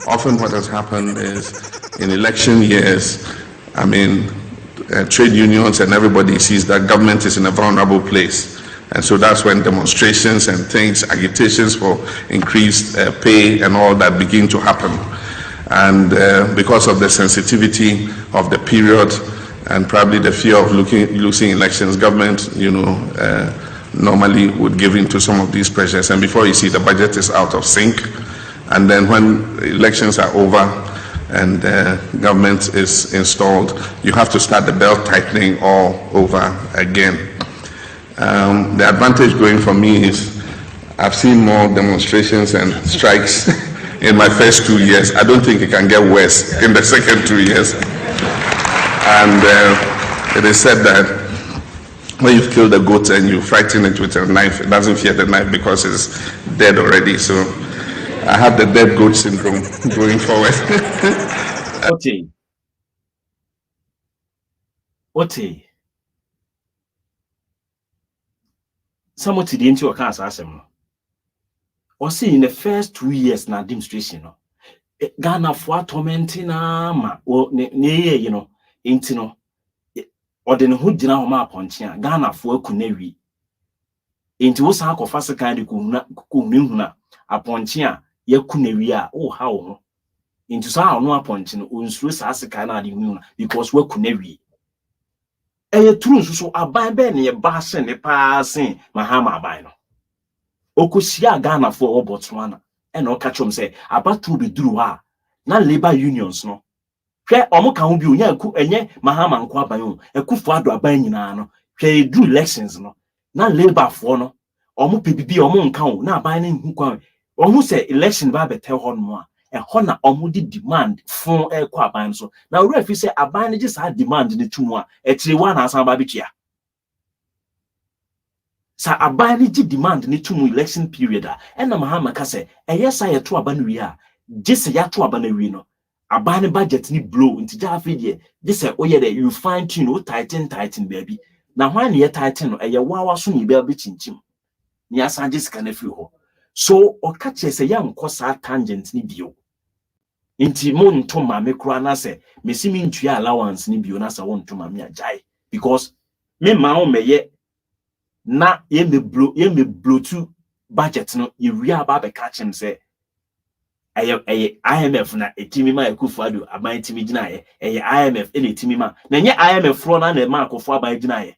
Often what has happened is in election years, I mean, trade unions and everybody sees that government is in a vulnerable place. And so that's when demonstrations and things, agitations for increased pay and all that begin to happen. And because of the sensitivity of the period and probably the fear of losing elections, government, normally would give in to some of these pressures, and before you see, the budget is out of sync. And then when elections are over and government is installed, you have to start the belt tightening all over again. The advantage going for me is I've seen more demonstrations and strikes in my first 2 years. I don't think it can get worse in the second 2 years. And it is said that when you've killed a goat and you frighten it with a knife, it doesn't fear the knife because it's dead already. So I have the dead goat syndrome going forward. What? Someone to the into a cancer assembly. Or see in the first 2 years na demonstration. Ghana for tormenting ma or intino. Or the who did not map on Chia, Ghana for Kunewi. Into what's a fast kind of kununa upon Chia, ye Kunewia, oh how. Into Sao no upon Chin, Unsrus as a kind because we're Kunewi. A true so a by Benny a bass and a passing Mahama bino. Okusia Ghana for Botswana, and no catch say about to be drew her. Not labor unions no. Hwɛ ɔmo ka ho bi onya ku enye Mahama nko aban o ekufo ado aban nyina no hwɛ do elections no na labor for no ɔmo pebibi ɔmo nka o na aban ne hu kwa ɔmo se election ba betel ho no a ɛhɔ na ɔmo di demand fon ekɔ aban so na owura fi se aban ne gisa demand ne tumu a ɛkyire wa na asan ba bitua sa aban ne gi demand ne tumu election period a ɛna Mahama ka se ɛyɛ sa yɛ to aban wi a gisa ya to aban wi no abane budget ni blow nti jafe de this oye de you fine tune o tighten baby na hwan ne tighten no eye wawa so ni be chinchim ni asanje sika na firi ho so o ka che se ya nko sa tangent ni bio nti mo nto ma me kura na se mesi mi ntua allowance ni bio na se won nto ma me ajai because me ma o meye na ye me blow to budget no ye wi aba be ka chem se IMF na etimima ekufado aban timi ginaye IMF ene etimima na nye IMF fro na na ma akofo aban ginaye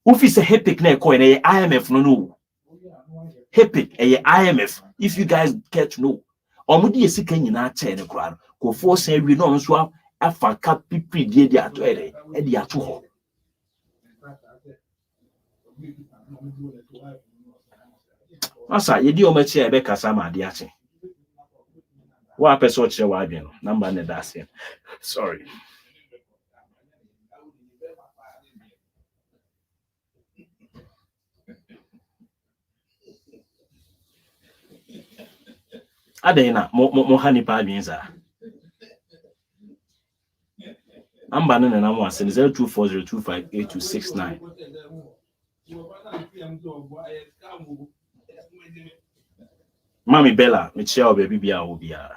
ufi se hepic na ekọ na IMF no hepic IMF if you guys get to know omudi esika nyina che ne kura ko fo san wi no nso afa ka pipi die ato ere e di ato ho asa yedi o machi e be kasa ma ade ache wa person kire wa adwen no number ne da ase sorry Adena mo hani pa adwen za number no na mo ase 0240258269 Mami Bella, me chia o baby bia o bia.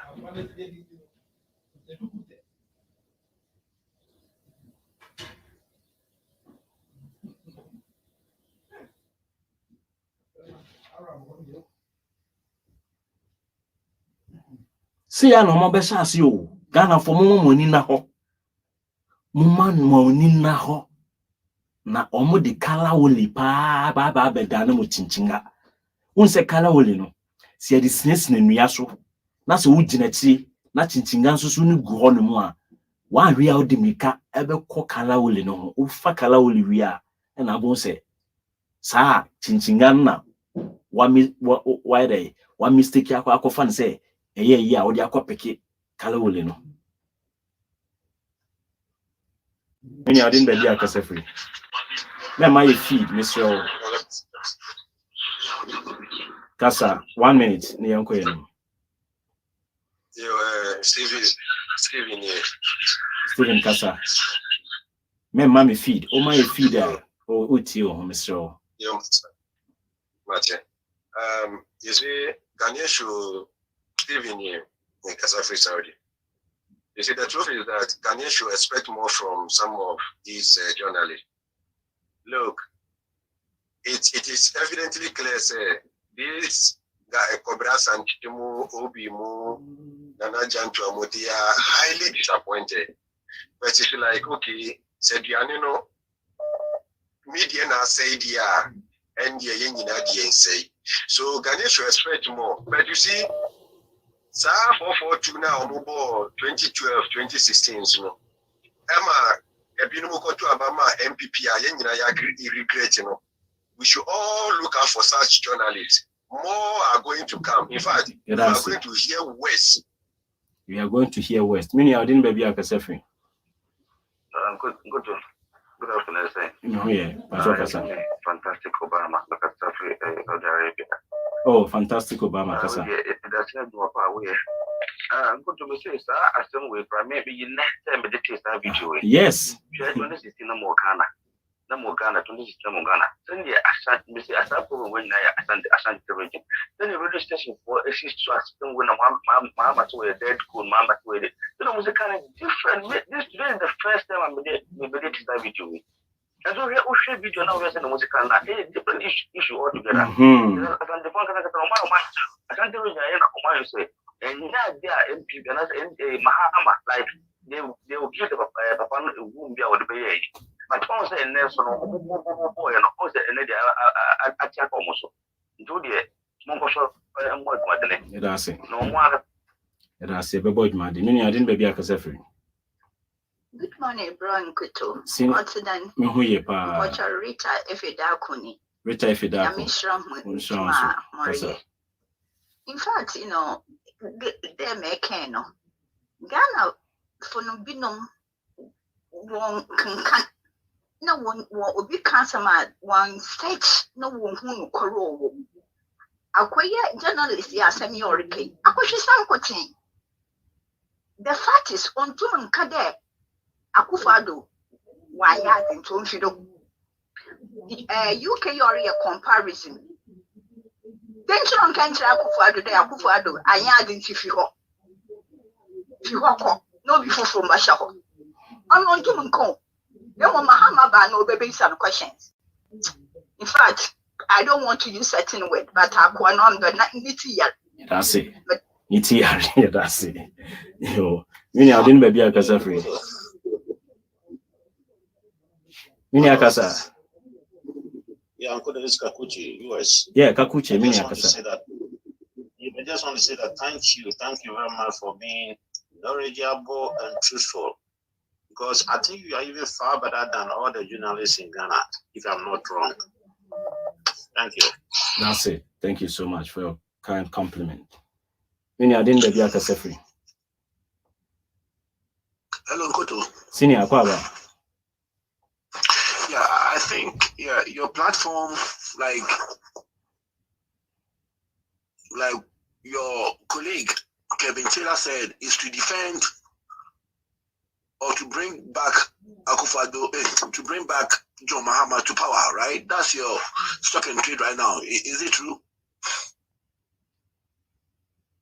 See ya no mo be sha ase o. Ghana for mo money na ho. Mo man money na ho. Na omo de kala woli pa ba be da na mo chinchinga. Unse kala woli no. Se de sinesine nua so. Na se wo gina chi na chinchinga nso so ni gu ho no mu a. Wa hwe a odi mika ebe ko kala woli no ho. Wo fa kala woli wi a na abo se sa chinchinga na wa mistake akwa fan say eye a wo de akwa peke kala woli no. Many I didn't be a kasa free. Me my feed Mr. Kasa 1 minute ni yanko yenu. Steven Kasa. Me mama feed. O my feed o uti o Mr. Mate. You see, Ghanaian Steven here in Kasa Free Saudi. You see, the truth is that Ghanaians should expect more from some of these journalists. Look, it is evidently clear, say, this guy, Cobra Santimu, Obimu, Nana Jantuah, they are highly disappointed. But it's like, okay, said Yanino, media na say dia, and the Yenina say. So Ghanaians should expect more. But you see, Sa 442 now mobile 2012 2016 so Emma ebinumu ko to abama MPP ayenyina ya regret we should all look out for such journalists. More are going to come. In fact, we are going to hear worse. We are going to hear worse. Many I didn't baby akasefri. Good afternoon, sir. No, yeah. Fantastic Obama, Saudi Arabia. Oh, fantastic Obama, Kasa. I'm going to say, sir, as some way, maybe you next time the taste that video. Yes. No more Ghana, 2016 Ghana. Then the Ashanti when I Ashanti region. Then the radio station for a sister when Mahama to a dead cool Mama to it. Then I was a kind of different. This today is the first time I'm able to that video. And so we share video now. We're saying the music and a different issue altogether. And the one I can't tell you, say, and now they are MP and as Mahama, like they will give the Papa whom they would be. But once a Nelson boy and also an attack almost. Do the Mongo and what it does it. No more. It has a boy, Madden. I didn't baby akasefri. Good morning, Brian Kuto. What's then? Watch a Rita Ifidakuni. Rita Ifidakuni. In fact, you know, they make no Ghana for no binum one can no one will be cancer one stage no one who corrow. Acquire journalists, yes, semi or okay. The fact is on Tuman Kade Akufado. Why hasn't Tonfido? UK or a comparison. Then you don't can't Akufado, I didn't if you no before from Bashaho. I'm on Tuman call. Then Mahama ban no baby some questions. In fact, I don't want to use certain word, but I can on the 90 year. That's it. It's here, that's it. Yo, Mini, I didn't baby a casa free. Mini Akasa. Yeah, I'm going to this Kakuchi, US. Yeah, Kakuchi, Mini Akasa. I just want to say that thank you very much for being knowledgeable and truthful. because I think you are even far better than all the journalists in Ghana, if I'm not wrong. Thank you. That's it. Thank you so much for your kind compliment. I didn't be a free. Hello, Koto. Senior Kwaba. Yeah, I think your platform, like your colleague Kevin Taylor said, is to defend or to bring back Akufo-Addo, to bring back John Mahama to power, right? That's your stock and trade right now. Is it true?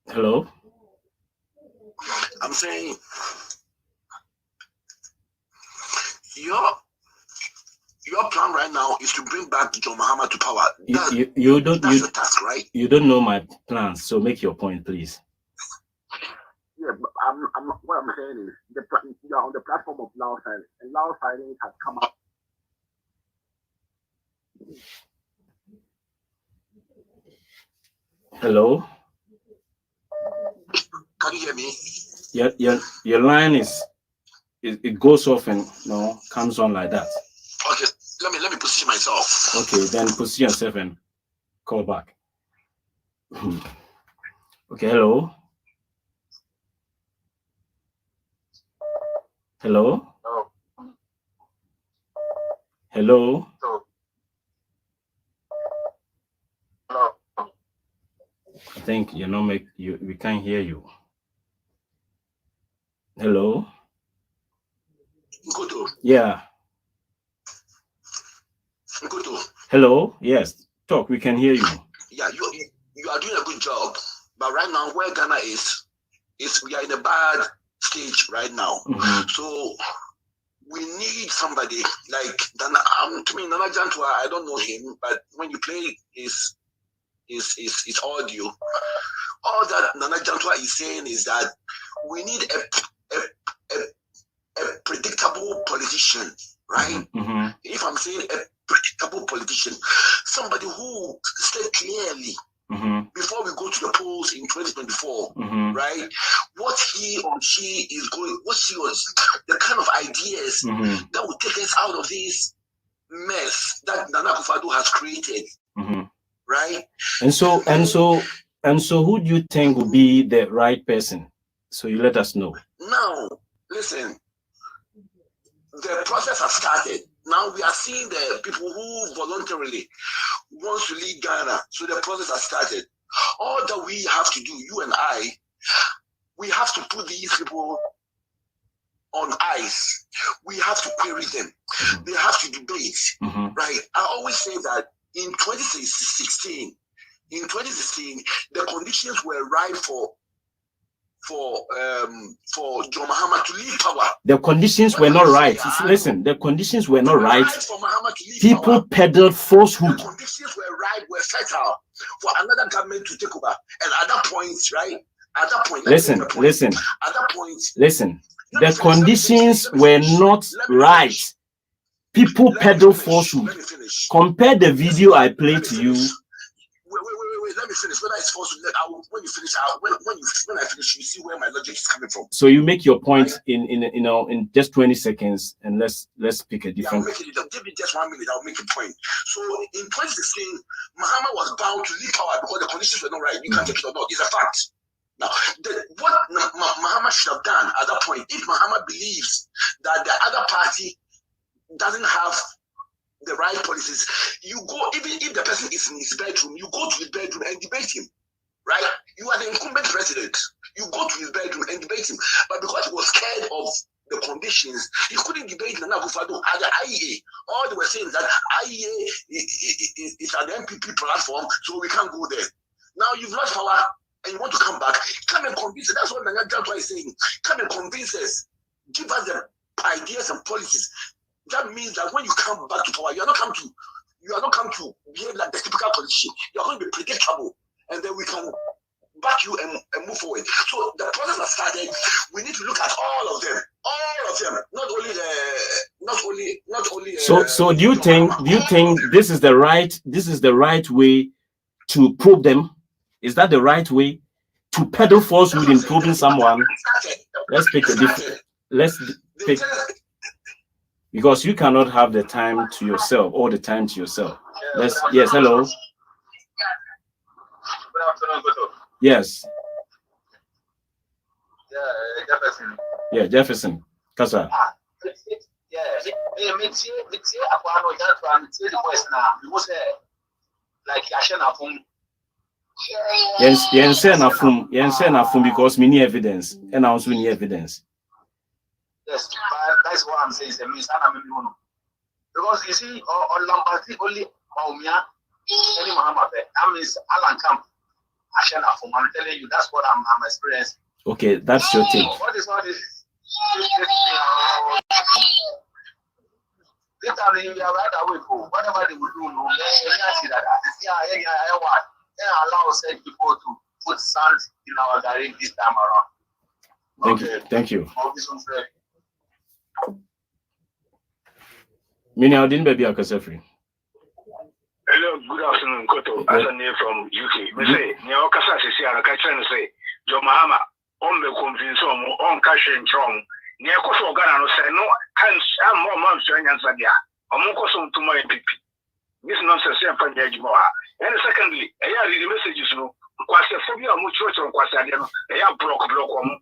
Hello? I'm saying your plan right now is to bring back John Mahama to power. That's your task, right? You don't know my plans, so make your point, please. Yeah, but what I'm saying is you're on the platform of Lao Silence, and Lao Silence has come up. Hello? Can you hear me? Your line it goes off and comes on like that. Okay, let me position myself. Okay, then position yourself and call back. Okay, hello? Hello? Oh. Hello? Oh. Hello. I think we can't hear you. Hello? Nkuto. Yeah. Nkuto. Hello? Yes. Talk, we can hear you. Yeah, you are doing a good job. But right now, where Ghana is we are in a bad stage right now. Mm-hmm. So we need somebody like Nana Jantuah. I don't know him, but when you play his audio, all that Nana Jantuah is saying is that we need a predictable politician, right? Mm-hmm. If I'm saying a predictable politician, somebody who said clearly before we go to the polls in 2024, right? What he or she is going, what she was, the kind of ideas that would take us out of this mess that Nana Akufo-Addo has created, right? And so, who do you think will be the right person? So you let us know. Now, listen, the process has started. Now we are seeing the people who voluntarily want to leave Ghana. So the process has started. All that we have to do, you and I, we have to put these people on ice. We have to query them. They have to debate, right? I always say that in 2016, the conditions were right for John Mahama to leave power. The conditions were not right. Listen, the conditions were not right. For Mahama to leave People power. peddled falsehood. The conditions were right, were fertile for another government to take over. And at that point, right? At that point, listen. At that point, listen. The conditions were not right. People peddled falsehood. Compare the video I played to you. Wait, let me finish. Whether it's false, when you finish, when I finish, you see where my logic is coming from. So you make your point in just 20 seconds, and let's pick a different. Give me just 1 minute. I'll make a point. So in 2016, Mahama was bound to leave power because the conditions were not right. You can't take it or not. It's a fact. Now, what Mahama should have done at that point, if Mahama believes that the other party doesn't have the right policies, you go, even if the person is in his bedroom, you go to his bedroom and debate him, right? You are the incumbent president. You go to his bedroom and debate him. But because he was scared of the conditions, he couldn't debate Nana Akufo-Addo at the IEA. All they were saying is that IEA is an MPP platform, so we can't go there. Now you've lost power and you want to come back. Come and convince us. That's what Nana Jantuah is saying. Come and convince us. Give us the ideas and policies. That means that when you come back to power, you are not come to behave like the typical politician. You are going to be predictable, and then we can back you and move forward. So the process has started. We need to look at all of them, not only. So do you think this is the right way to probe them? Is that the right way to peddle falsehood in probing someone? Let's pick a different. Because you cannot have the time to yourself, all the time to yourself. Yes, hello. Good afternoon, Goto. Yes. Yeah, Jefferson. Yeah, Jefferson. Kasa. Yeah, me see Aquano Jantuah and see the voice now. You must say like Yashana Fum. Yes, na fum because we need evidence, and also we need evidence. Yes, but that's what I'm saying. Because you see, on Lombardy only Omia, any Mahama, that means Alan Camp. Ashana Fum. I'm telling you, that's what I'm experiencing. Okay, that's your take. What is all this? This time you are right away for whatever they will do. No, see that. I want. Allow said people to put sand in our garden this time around. Thank you. Mini, I didn't baby Akasefri. Hello, good afternoon, Koto. Anthony from UK. Me say, Nya Okasa sisi ara ka kire no say, Jo Mahama, on be convince on ka hwe ntrom. Nya koso Ghana no say no kan am man so nyansa dia. Omo koso ntuma EPP. This nonsense say fan ya jimo ha. And secondly, I read the messages no. Kwase phobia mo church on kwase ade no. I block omo.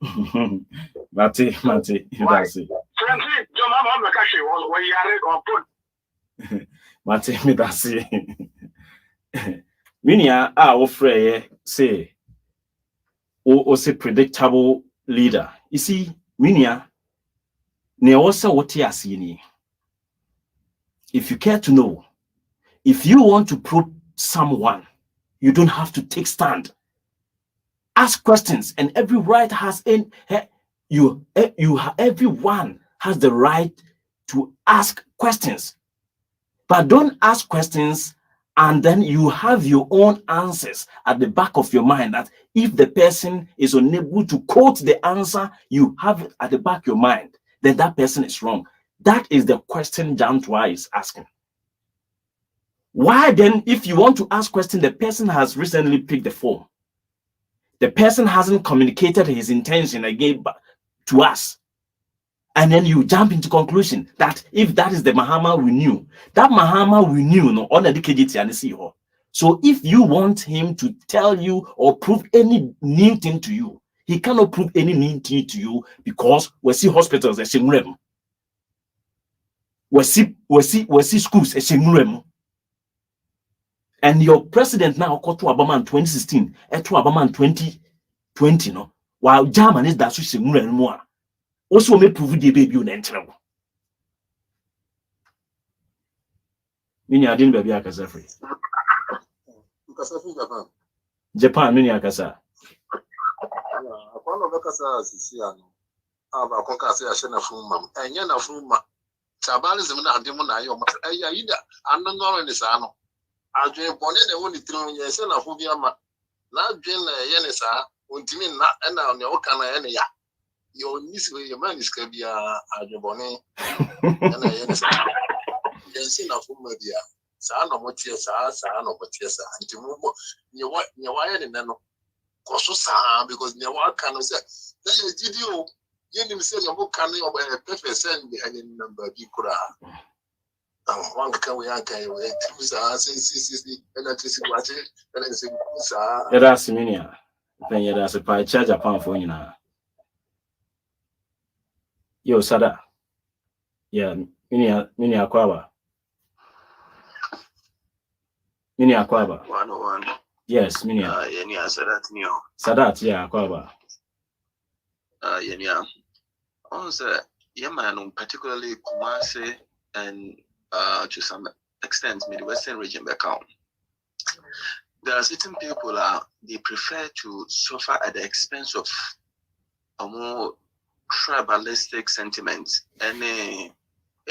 Mate, that's it. Frankly, Jo Mahama on be ka hwe wo yare on put. Mate, me that's it. Minia, offer say, o say predictable leader. You see, Minia, ne also what you are seeing. If you care to know, if you want to prove someone, you don't have to take stand. Ask questions, and every right has everyone has the right to ask questions. But don't ask questions and then you have your own answers at the back of your mind, that if the person is unable to quote the answer you have it at the back of your mind, then that person is wrong. That is the question Jantuah is asking. Why then, if you want to ask question, the person has recently picked the phone. The person hasn't communicated his intention again to us. And then you jump into conclusion that if that is the Mahama we knew, that Mahama we knew, no, on the KGT and see her. So if you want him to tell you or prove any new thing to you, he cannot prove any new thing to you because we see hospitals as shemurem. We see schools as shemurem. And your president now got to Obama in 2016, and to Obama in 2020, no, while German is that shemurem more. Also, may prove the baby on entry. Mini adin baby akasa free. Japan mini akasa. Akwano bekasa sisi ano. Aba konka se ahye na fuma. Enye na fuma. Tribalism na ade mu na ayo. Eya ida anangoro ni sa no. Adwen bone na woni tiro ye se na fu bia ma. Na adwen na ye ni sa. Ontimi na na ne o kana ye ne ya. Your man is going to be a Jobone and I understand. Yes, enough for media. San or Motias, San or Motias, and to move near wire and then Cosso San because near what can I say? Then you did you say your book can you perfect send behind the number Bikura. One can we are carrying electricity watching and then say, that's Minia. Then you that's a pie charge upon for you now. Yo, Sada. Yeah, Mini Aquaba. Mini Aquaba. 101. Yes, Mini. Yenya Sadat Neo. Sadat, yeah, Aquaba. Yenya. Also, Yemen, particularly Kumasi and to some extent, Midwestern region back home. There are certain people they prefer to suffer at the expense of a more tribalistic sentiment. Any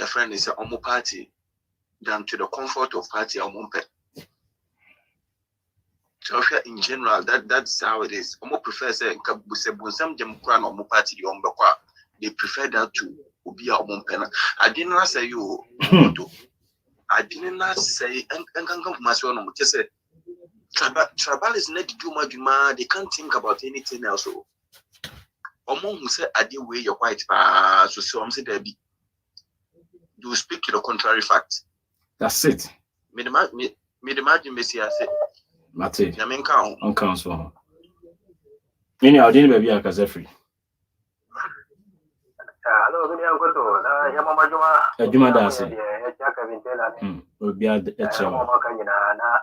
a friend is a homo party than to the comfort of party or mumpe. So in general, that's how it is. Homo prefers some Democrat or party they prefer that to be a mumpena. I did not say you. I did not say and come from my son. Just say tribal is not too much. They can't think about anything else. Among who said I did wear your white so I'm saying there be you speak to the contrary fact. That's it. Me imagine me see I say. Mate. I mean count. On council. Many are doing baby a free. Hello, good young Koto. Ya mama Juma. Juma Dasi. Ya chaka vintela ni. Obi a echewa. Mama kanyina na.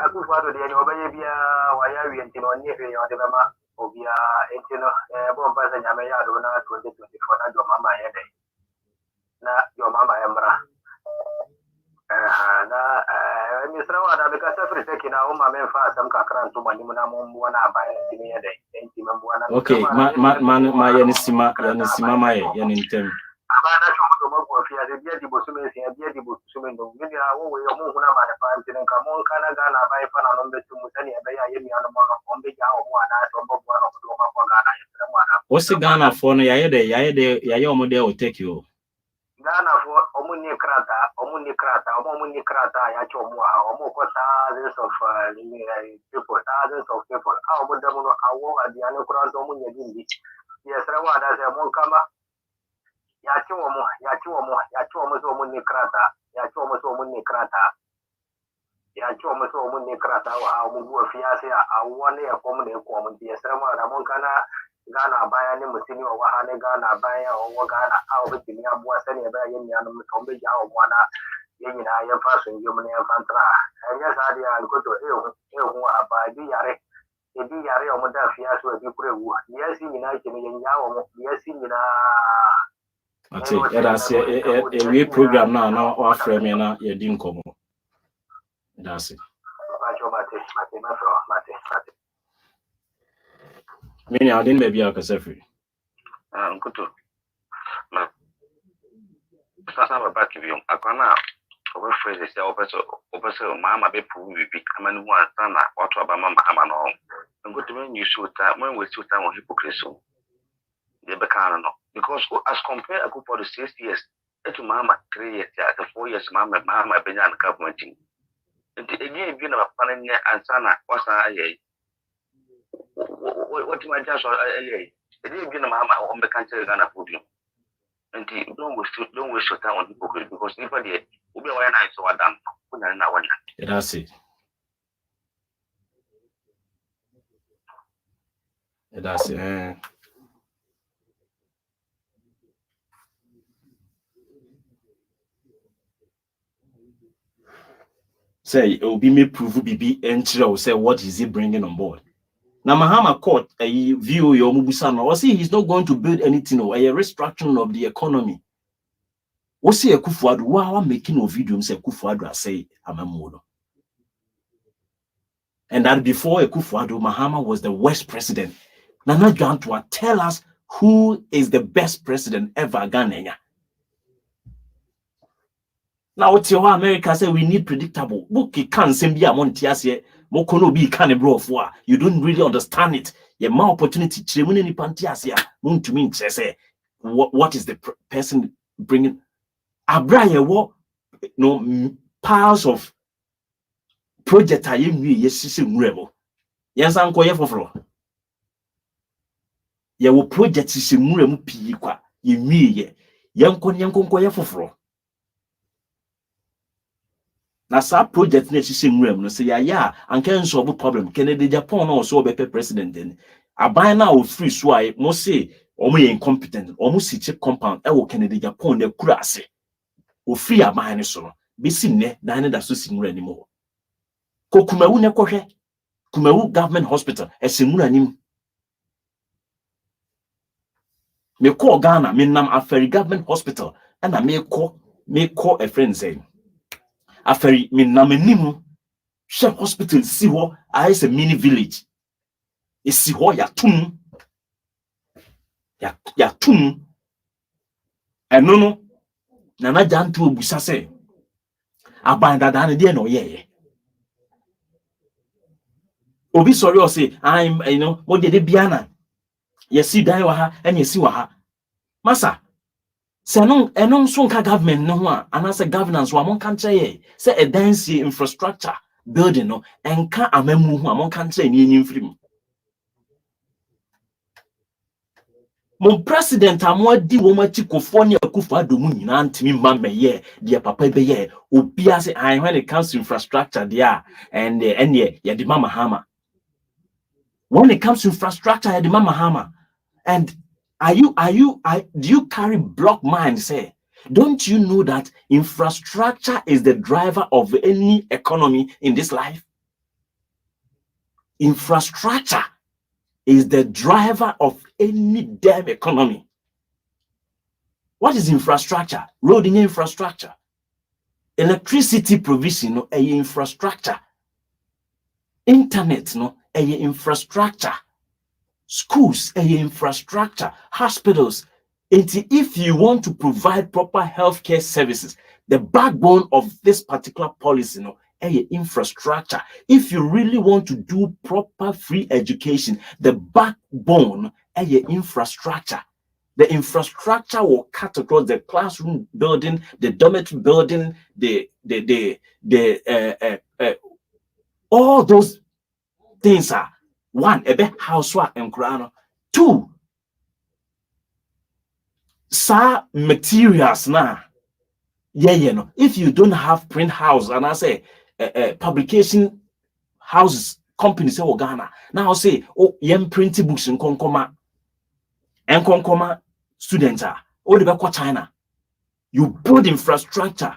Aku fado de ni obaye bia wa ya wi ntino ni fe yo de mama obia ntino bo mpasa nyame ya do na 2024 na jo mama ya dai. Na jo mama ya mra. Na misra wa da bika safri take na umma men fa sam ka karantu mani muna mun wana bayan dini ya dai enti man wana. Okay, ma yanisima ma yanim. Abana shomo mo fi ade bia di bosume si bia di bosume ndo ngini awo we yo mu huna ma da fa ntine ka mo kana ga na bai fa na no betu musani ya bai ya yemi anu mo no ombe ja o mo ana to mo bo no do ma ko ga na yesra mo ana. What's Ghana for no yaye omo de o take you. Ghana for omuni krata ya chomo omo ko thousands of people omo da mo awo adiane krata omo nye dindi yesra wa da se mo kama ya ci wa mu so mun ne krata wa mu go fiya sai a wani ya ko mun ne ko mun ya sarma da mun kana Ghana baya ne mutuni wa ha ne Ghana baya wa Ghana a wa bin ya buwa sani ba yin ya mun to be ja wa na yin na ya fasu yi mun ya fantra ya sa dia ko to wa ba di yare o mu da fiya so bi kurewu ya si ni na ke ne ya wa mu ya si ni na Ati that's a program now or frame na ye din komo. That's it. Many are din baby akase free. Nkuto. Ma. Sasa baba kibion akwana obo phrase say opeso mama be pu bibi amanu mu ansana watu abama Mahama no. Nkuto when you shoot time when we shoot time on hypocrisy. Because as compared to for the 6 years, to Mahama 3 years, the 4 years, Mahama Benyan government. And again, you know, Panania and Sana was what my just it didn't be Mahama on the country Ghana podium. And don't waste your time on hypocrite because if I did, we be when I saw them. That's it. That's it. Say Obi may prove BB and say what is he bringing on board. Now Mahama court a view your Mubusano or see he's not going to build anything or a restructuring of the economy. What say a Kufuadu? Wow, making a video say Kufuadu say Amamono. And that before a Kufuadu, Mahama was the worst president. Nana Jantuah, tell us who is the best president ever Ghana. Now, what's your America say we need predictable? Book it can't send be a Montias Mokono be can bro for you don't really understand it. Your more opportunity chimney pantiasia won't to mean say what is the person bringing Abraya what no piles of project I am yes rebel. Yes, Uncle Yefofro. Ya wo project is muremu pii kwa ye mie yanko Yefofro. Na sa project na sisi nwem no se ya anka nso obo problem Kennedy Japan na also be president den aban na o free so ai mo se omo ye incompetent omo si che compound e wo Kennedy Japan na kura ase o free aban ne so no be si ne dan ne da so si nwura ni mo ko kumawu ne kohwe kumawu government hospital e si nwura ni me call Ghana me nam aferi government hospital and na me call a friend saying aferi me namenimu she hospital si ho is a mini village isi ho ya tum eno no Nana Jantuah obusa se abanda da ne de no ye obi sorry o say I'm mo de biana yesi dan wa ha ene yesi wa ha masa se no eno so nka government no ho a anase governance wa mon kan cheye se a dance infrastructure building no enka amamu ho a mon kan cheye ni enyim firim Mon president amwadi womachi kofoni akufa domu nyina ntimi mama ye de papa be ye obia say when it comes to infrastructure there and yeah the Mahama. When it comes to infrastructure the Mahama. And do you carry block mind say? Don't you know that infrastructure is the driver of any economy in this life? Infrastructure is the driver of any damn economy. What is infrastructure? Road infrastructure. Electricity provision, no, a infrastructure. Internet, no, a infrastructure. Schools, a infrastructure. Hospitals. And if you want to provide proper healthcare services, the backbone of this particular policy, no, a infrastructure. If you really want to do proper free education, the backbone, a infrastructure. The infrastructure will cut across the classroom building, the dormitory building, all those things are one, a bit housework and grano. Two, materials now. No. If you don't have print house and I say publication houses, companies in Ghana, now say, oh, print books in Konkoma students are all the China. You build infrastructure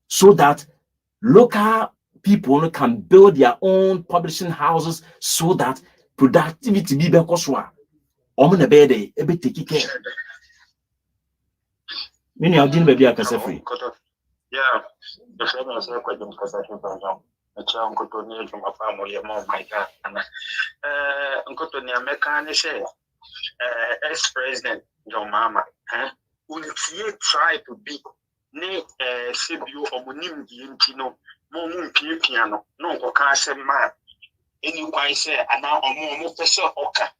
so that local people can build their own publishing houses so that productivity be because one on a bed a take care. Many of them baby are free. Yeah, the famous question because I think a child could donate from a family among my God. Uncle Tony American say, ex-president John Mahama, will you try to be ne CBO or Munim Gintino, Moon Piano, no Ocasem man. And you quite say, and now a more professor Oka.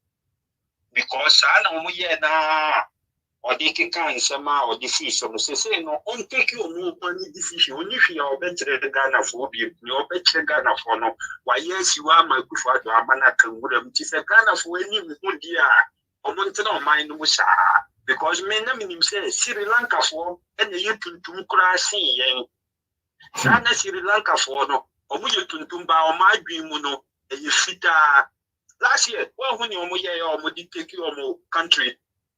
Because I know we na or they can sama or decision. Say, no, on take you no money decision. Only if you are better the Ghana for you, you're better Ghana for no. Why, yes, you are my good father, Amanakan would have tis a Ghana for any good dear. Or Montano mind Musa. Because men name say Sri Lanka for and the Yutuntum Krasi. Sana Sri Lanka for no, or Mujutumba or my dream no, and you fit. Last year, well, when you take your country,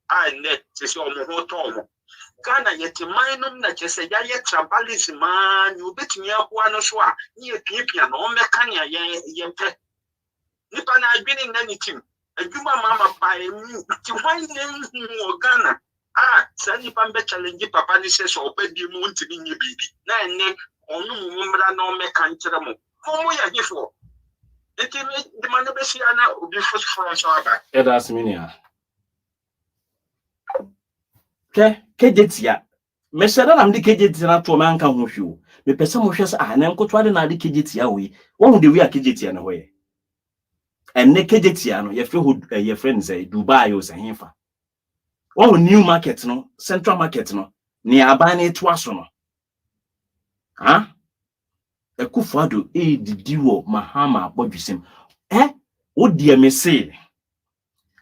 I net to show me hotel. Ghana yet a minum that just a yet trabalis man, you bet me up one or so near Pipian or Mecania yempe. Nipan I've been in anything. And you mama by me to find them Ghana. Sunny Pamba challenge Papa says or bed you moon to be your baby. Nine neck or no mecantramo. How are you for? The Manabesiana will be first for us. That's Minia. Kejetia. Meshada am the kejetia to man can with you. The person who says, I am going to na the kejetia we. One the we are kejetia no way. And ne kejetia no, your friend your friends say Dubai or Sahinfa. One new market no, central market no, near Abane Twasono. Huh? A kufado diwo Mahama Bobisem. What dear me say?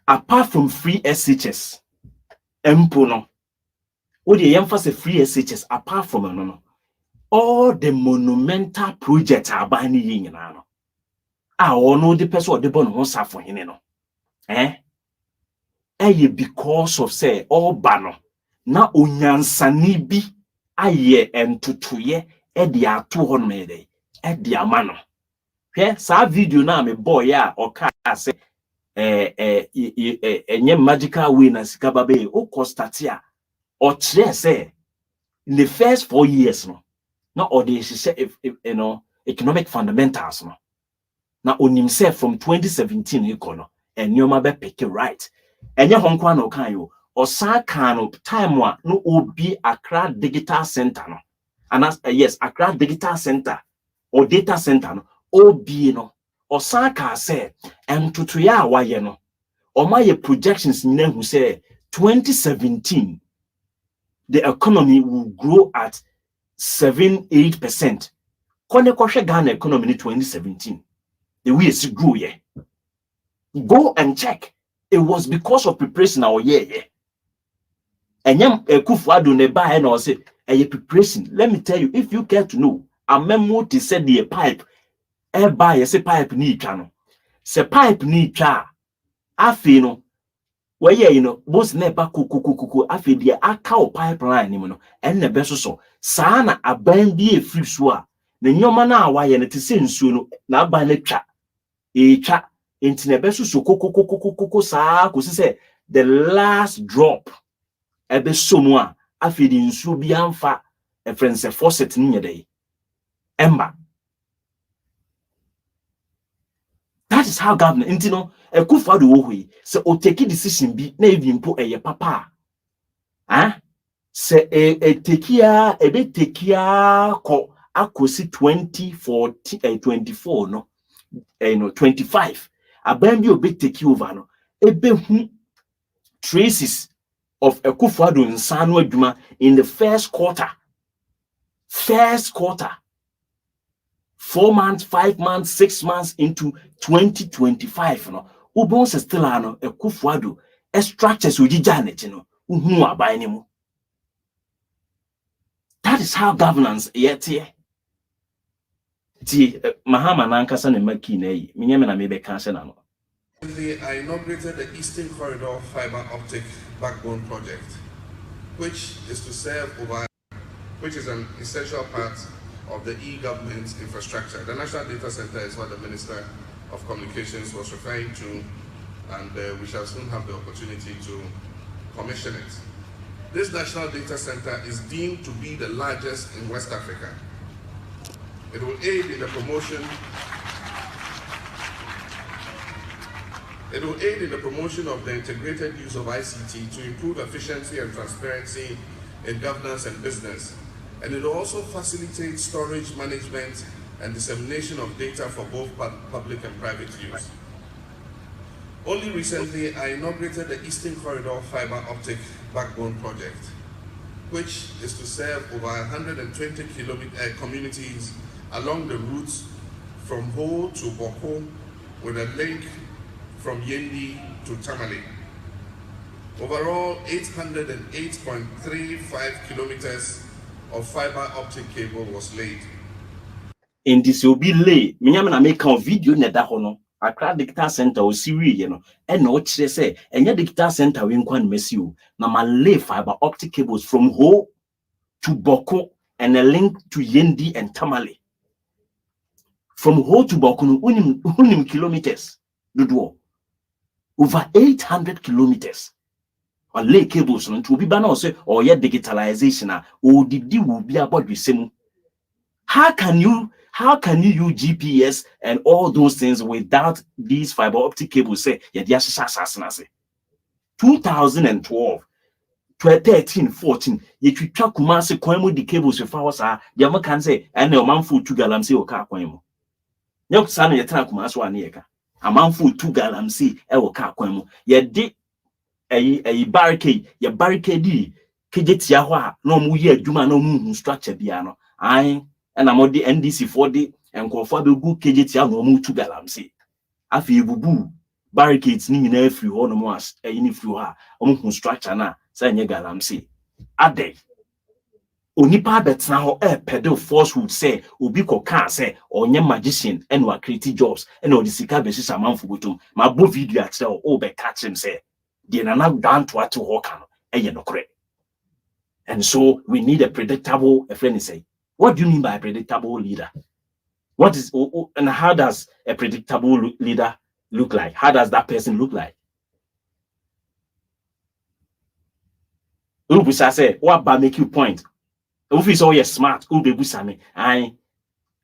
Apart from free SHS, Empono. What the emphasis free SHS apart from no, all the monumental projects are buying in ano. I know the person the bon won't suffer in no. Because of say all bano na onyansani bi aye entutuye the ato hon mede the amano. Sa video na me boy ya oka say enye magical way na sika babe o costatia or say in the first 4 years no na or they say if you know economic fundamentals no na onim say from 2017 econo and nyoma be pick right enye honkwa no kan yo or sa kan no time wa no obi Accra Digital Center no and yes Accra Digital Center or data center no obi no or sa ka say entutuya awaye no or my projections nyina hu say 2017 the economy will grow at 7-8%. Kone kwahwe Ghana economy in 2017 the way it's grew. Go and check. It was because of preparation our year. Enyam Kufuado ne ba na say a preparation. Let me tell you, if you care to know, a memo to say the pipe, buy say pipe ni twa no. Se pipe ni twa, afi no, where you know, most never kuku afi the aka pipeline ni no, and the best so. Sana aban bi e free so a, ne nyoma na awaye ne te se nsuo no, na aban ne twa. Twa enti ne best so kuku saa ko se the last drop ebe somu a afi di nsuo bi amfa e friends faucet ni nyede emba. That is how government enti no Kufuado wo hui se o take decision bi na evi mpo eye papa se tekia ebe tekia ko akosi 2014 24 no 25 aban bi obe take over no ebe hu traces of Kufuado nsano adwuma in the first quarter 4 months, 5 months, 6 months into 2025 no ubon se still ano Kufuado structures ojija neti no uhu aban ni mu. That is how governance yet here. Mahama nankasa ne maki na yi menyame na mebe kan se na no. I inaugurated the Eastern Corridor Fiber Optic Backbone Project, which is an essential part of the e-government infrastructure. The National Data Center is what the Minister of Communications was referring to, and we shall soon have the opportunity to commission it. This National Data Center is deemed to be the largest in West Africa. It will aid in the promotion of the integrated use of ICT to improve efficiency and transparency in governance and business. And it will also facilitate storage, management, and dissemination of data for both public and private use. Only recently, I inaugurated the Eastern Corridor Fiber Optic Backbone Project, which is to serve over 120 communities along the routes from Ho to Boko, with a link from Yendi to Tamale. Overall, 808.35 kilometers of fiber optic cable was laid. In this will be lay. Minyame na make a video ne da hono. Accra Digital Center o siwi ye no. E no chire say enya Digital Center we nkwan mesi o. Na ma lay fiber optic cables from Ho to Boko and a link to Yendi and Tamale. From Ho to Boko no unim kilometers. Dodo. Over 800 kilometers. Or lay cables no to be bana say or ye digitalization o didi will be about the same. How can you use GPS and all those things without these fiber optic cables? Say, 2012, 13, 14, you track kumasi kwemu the cables with ours are Yama can say, and no man food 2 gallons o car kwemu. Yok sana yetana kumasi wa nieka. A man food 2 gallons e car kwemu. Ye di a barricade, ya barricade kejetia hwa no mu ye adwuma no mu structure bia no. And I'm the NDC 40 and conform the good KJT no 2 gallons. Afi bubu barricades ni na free ho no mo as any free ha o structure na say nye gallons. Ade onipa betna ho pedal force would say obi ko kan say onye magician and wa create jobs and o disika besis amanfo botom ma bo video at o be catch him say the na Jantuah to ho kan no correct. And so we need a predictable friend say. What do you mean by a predictable leader? What is and how does a predictable leader look like? How does that person look like? Ubusa say, what ba make you point? If you say you're smart, ubusa me.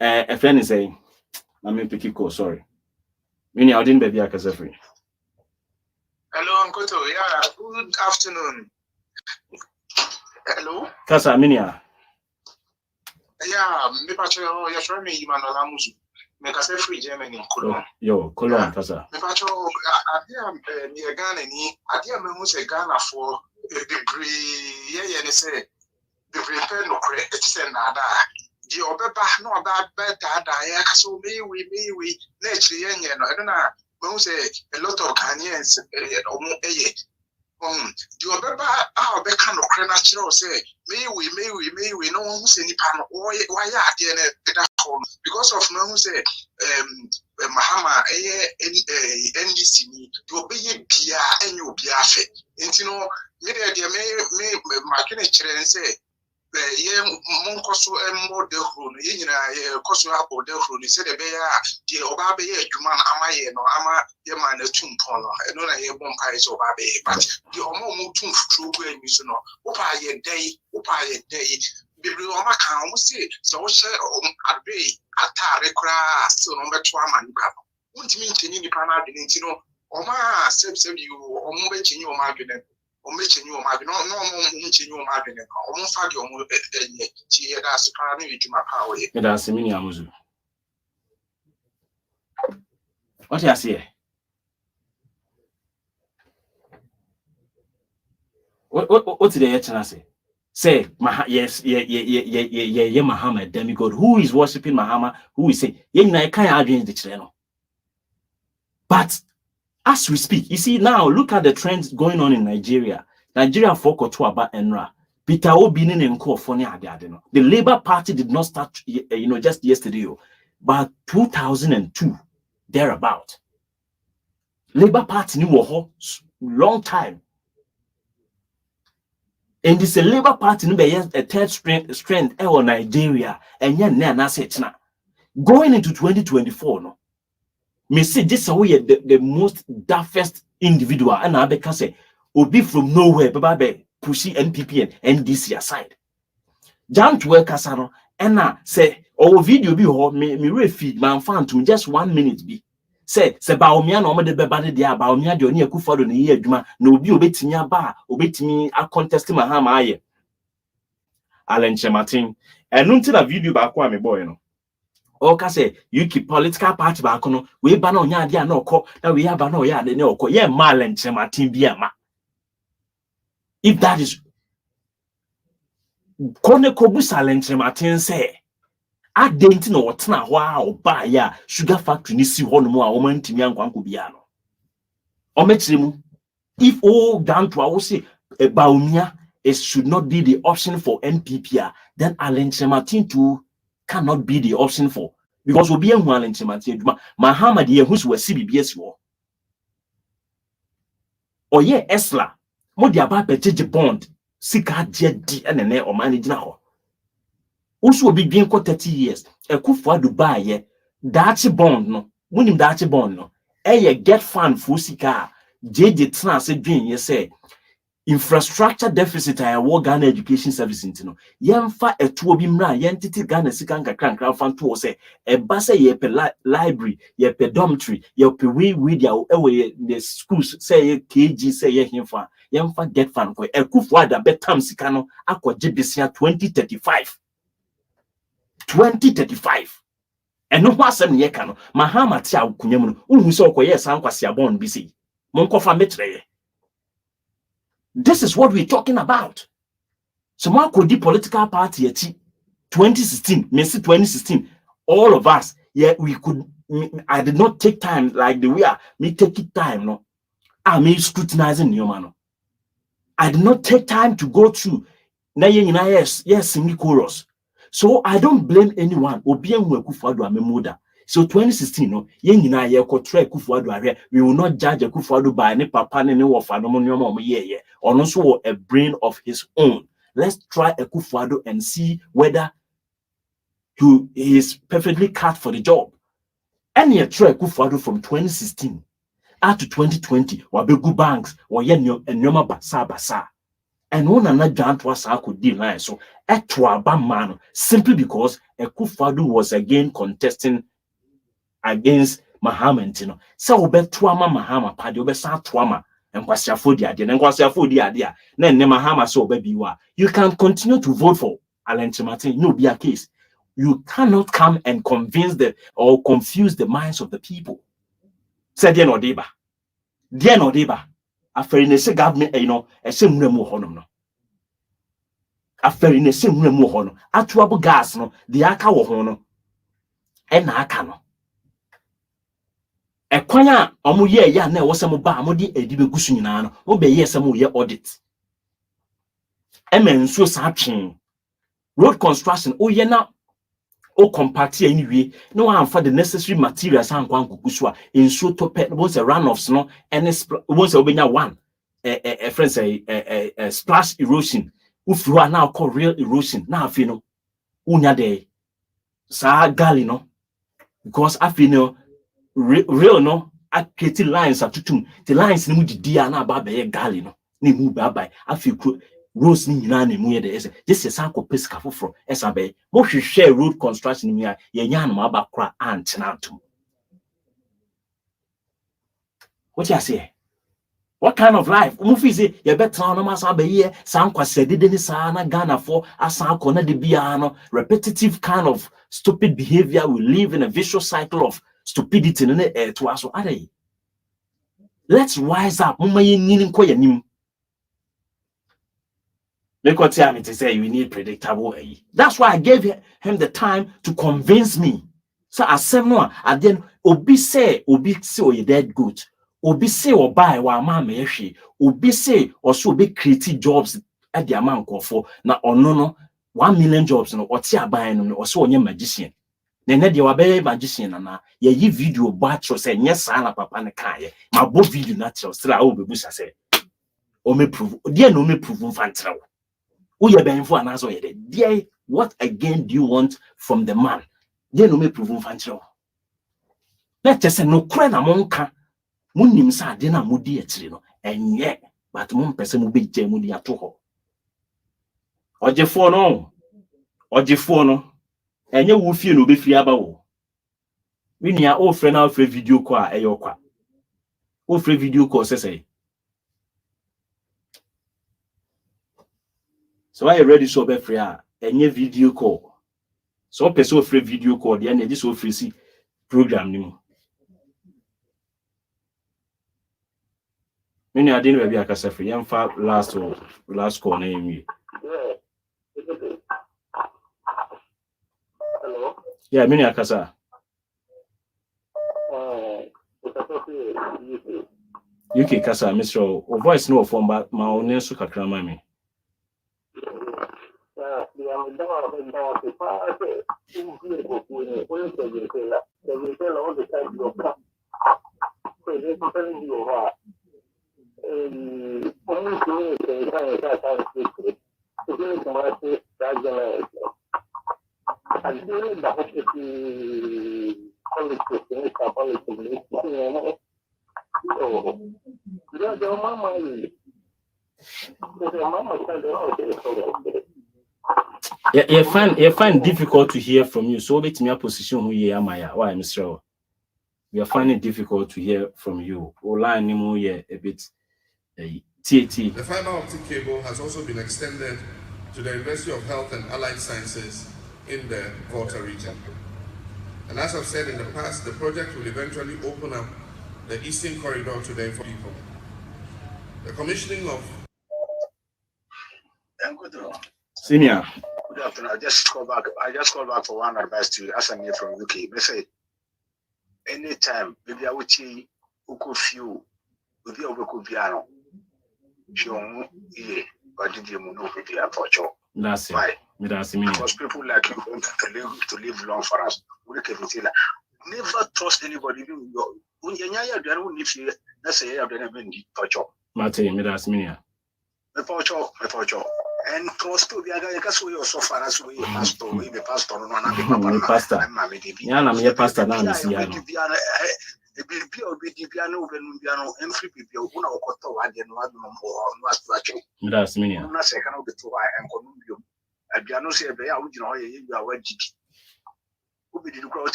A friend is saying, let me pick you call, sorry. Mini I didn't baby akasefri. Hello, Uncle. Yeah, good afternoon. Hello. Kasa minia. Yeah, me pacho ya shwa me Imanola Muzu. Me kase free Germany Cologne. Yo, Cologne kasa. Me pacho adia me Ghana ni adia me hu se Ghana for degree ye ne say degree pen no kre etise na da. Di obeba na oba beta da ya kaso me we na chiri ye no. I don't know me hu say a lot of Ghanaians omo eye The Obeba, our Beckham of Crenachero say, may we, no one who say Nipan, why are because of no one say, Mahama, NDC, to obey Pia and you Piafe. And you know, maybe may marking a chair and say, Moncoso and more the room, Cosso Apple, the room, he said, the Bear, the Obabe, Juman, Amaye, no Ama, Yaman, a tomb pono, and not a bonfires of Abe, but the Omo tomb true when you know, Opa ye day, Biblioma can say, so share at bay, Atare crass, so number 2 man. Won't mean to any panel, you know, Oma, save you, or moving your margin. O mechi nyu o ma bi no nchi nyu o ma bi ne o mo fa de o mo enye ti ye da se pa na edwuma pa o ye me da se mini amuzu what you say what did they chana say yes Mahama demigod who is worshiping Mahama who is say ye na kan adwen de kire no but as we speak, you see now, look at the trends going on in Nigeria. Nigeria foko to about Enra. Peter Obi ni nko for no. The Labour Party did not start, just yesterday, but 2002 thereabout. Labour Party ni wo long time, and this Labour Party ni be a third strength in Nigeria, and yet na set na going into 2024 no. Me say this away the most daftest individual and I can say Obi from nowhere be pushy NPP and NDC aside. Jantuah Kasano and I say video be me refeed my fan to just 1 minute be say baomia no de bebade dia baomia de oni akufado ne ye adwuma na obi obetimi aba obetimi a contest Mahama aye Alenche Martin enu nti na video ba kwa me boy no Oka say you keep political party back no we ba na onya ade na okọ na we aba na oya ade na okọ ye Alenche Martin bi ama if that is kone kobusa Alenche Martin say adenti na wotena ho a oba ya sugar factory ni si ho no mu a wo mantimi ankwanko bia no o mekire mu if Jantuah will say baumia it should not be the option for NPP then Alenche Martin too cannot be the option for because obi ehu Alenche Martin aduma Mahama de ehu so wasi BBS wo oye esla mo de aba purchase bond sika de di enene o manage na ho usu obi bien ko 30 years Akufo-Addo ba ye dachi bond no munim dachi bond no get fund for sika jeje tena se dwen ye say infrastructure deficit I work Ghana education service intino yemfa etuo bi mra yentiti Ghana sika nkakra fanto say eba say ye pe library ye pe dormitory ye pe we dia ewe the schools say ye KG say ye himfa yemfa get fan ko Akufo-Addo betam sika no akwaje besia 2035 eno ho asem ye ka no Mahama ti akunya mu no unhu se okoye sankwase abon bi sei monkofa metreye. This is what we're talking about. So ma could the political party 2016, Messi 2016, all of us, I did not take time like the way me take it time, no. I me scrutinizing you man. I did not take time to go through na yes, sing chorus. So I don't blame anyone. Obian Akufo-Addo amemoda. So 2016, no, Akufo-Addo we will not judge Akufo-Addo by any papa ne wofa no mo ye or also a brain of his own. Let's try Akufo-Addo and see whether he is perfectly cut for the job. And you try Akufo-Addo from 2016 up to 2020, wabegu banks, or nyoma basa. And one another Jantuah could deny so etwa man simply because Akufo-Addo was again contesting against Mahama ntino so obetuama Mahama pade obesa tuama enkwasiafo di ade enkwasiafo di ade na nne Mahama so obebiwa you can continue to vote for Alenche Martin no be a case you cannot come and convince or confuse the minds of the people said there no deba aferi ne se government ese mremu honom no aferi ne se mremu ho no atuabo gas no de aka wo ho no e na aka no Ekwanya omo ye ya na wo se mo ba mo di edi begusu nyina no wo be ye se mo ye audit emensuo sa twen road construction o ye na o compact anyway no one for the necessary materials and kwan kukusu a ensuo tope once a runoffs no any once obenya one friend say splash erosion ufru na call real erosion na afi no unya dey sa gali no because afi no real no aketi lines atutum the lines ni mu didi a na aba be gali no ni mu ba bai afi roads ni nyina na mu ye de just say ko pesika foforo esa be mo hwehwe road construction ni ya ye nya na aba kra ant na atum. What you say? What kind of life? Mo fi say ye betra no ma sa be ye san kwasede de ni sa na Ghana for asan ko na de bia no repetitive kind of stupid behavior. We live in a vicious cycle of stupidity no to aso are. Let's wise up. Mo ma ye nyini ko ye nim. Because to say we need predictable. That's why I gave him the time to convince me. So I said no, and then obi say or you dead good. Obi say or buy wa mama yeshi. Obi say or so be create jobs at the amount for na or no 1 million jobs no or tia buy no or so onye magician. Then they were very magician na ye video batch or say yes na papa ne kai. My bo video natural still I will be busa say. O me prove. Dear no me prove fantraw. What again do you want from the man? They no me prove fanchiro. Let's just say no crana monka. Munim sa dena mudi etri no. Enye, but mon pese mu be mudi atoho. Ojefo no. Enye wo fie no be fie aba wo. Winia o frɛ na frɛ video call a eyo kwa. O frɛ video call say. So I ready so be free any video call. So person free video call the energy so free see program ni mo. Many I didn't be akasa free. Yam fa last call na yemi. Hello. Yeah, many akasa. UK kasa Mr. O voice no form but ma onen so kakra ma me. You find difficult to hear from you. So let me position who you am. Why, Mr. We are finding it difficult to hear from you. Online a bit. TAT. The fiber optic cable has also been extended to the University of Health and Allied Sciences in the Volta region. And as I've said in the past, the project will eventually open up the eastern corridor to the people. The commissioning of Senior. Good afternoon. I just called back for one advice to you as I'm here from UK. They say anytime maybe I would see who could feel with the over piano. But did you know be a torture? That's it. Why? Because people like you want to live long for us. Never trust anybody. When you let's say you have been torture. Martin, that's me. And trust to be a guy so you so far as we pastor, we be pastor, no, pastor. I'm a pastor now. That's me. That's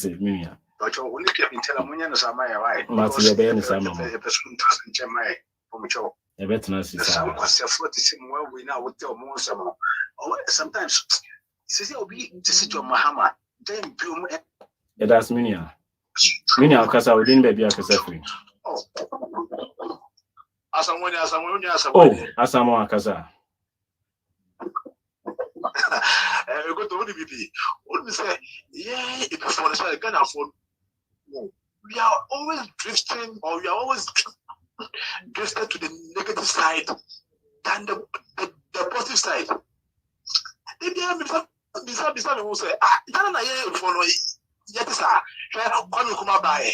it, me. But you only keep telling me, and some right. I bet not see we now would tell more some. Sometimes says you'll be to sit your Mahama, then bloom. That's me. Many because I wouldn't be a free. Oh, as someone, as someone, Kaza. you go to ODBP. Only say, yeah, if you for the Ghana for we are always drifting, or we are always drifted to the negative side than the positive side. They beside who say, Ghana na here for no yet sir. Come you come by.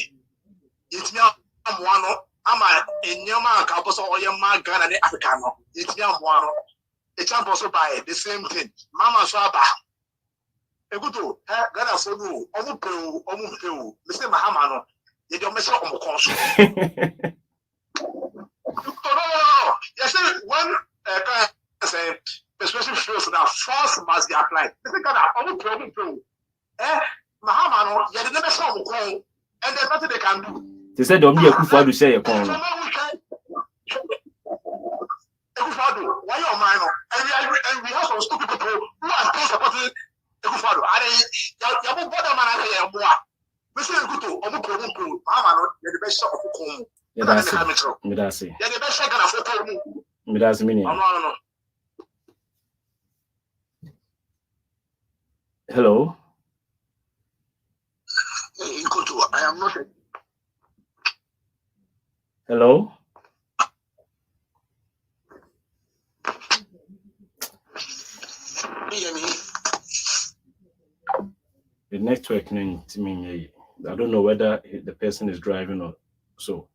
It's me am one. Ama enyoma ka boso oye ma Ghana ne Africa no. It's me am one. It's also by the same thing. Mama so aba. Egudo, Ghana for no. Omu peu. Mr. Mahama no. You don't mess up on the No. Yes, one say persuasive shows that force must be applied. Mr. Ghana, omu peu. Mahama no, you don't mess up on the and there's nothing they can do. They said don't be a kufa to say a con. Why your mind? And we have some stupid people who are still supporting Ekufado. You have bother man here more. Mr. Kuto, Omu, Mama, the best shop of Kukum. Medasi. You're the best second of Kukum. Medasi mini. No. Hello. Hey, Kuto, I am not. Hello. The network I don't know whether the person is driving or so.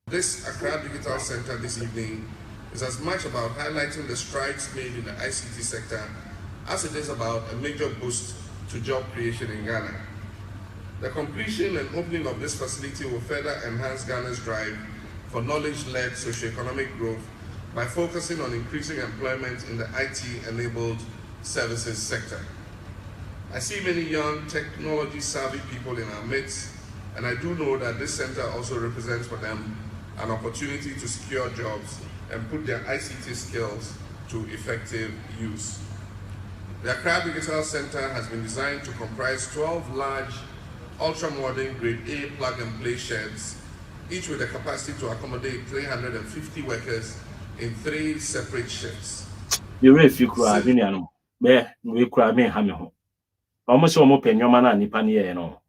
This Accra Digital Center this evening is as much about highlighting the strides made in the ICT sector as it is about a major boost to job creation in Ghana. The completion and opening of this facility will further enhance Ghana's drive for knowledge-led socioeconomic growth by focusing on increasing employment in the IT-enabled services sector. I see many young technology-savvy people in our midst, and I do know that this center also represents for them an opportunity to secure jobs and put their ICT skills to effective use. The Accra Digital Center has been designed to comprise 12 large, ultra-modern Grade A plug-and-play sheds, each with a capacity to accommodate 350 workers in 3 separate shifts. You if you cry, we cry me hame. Almost almost pen your man and Nipani no.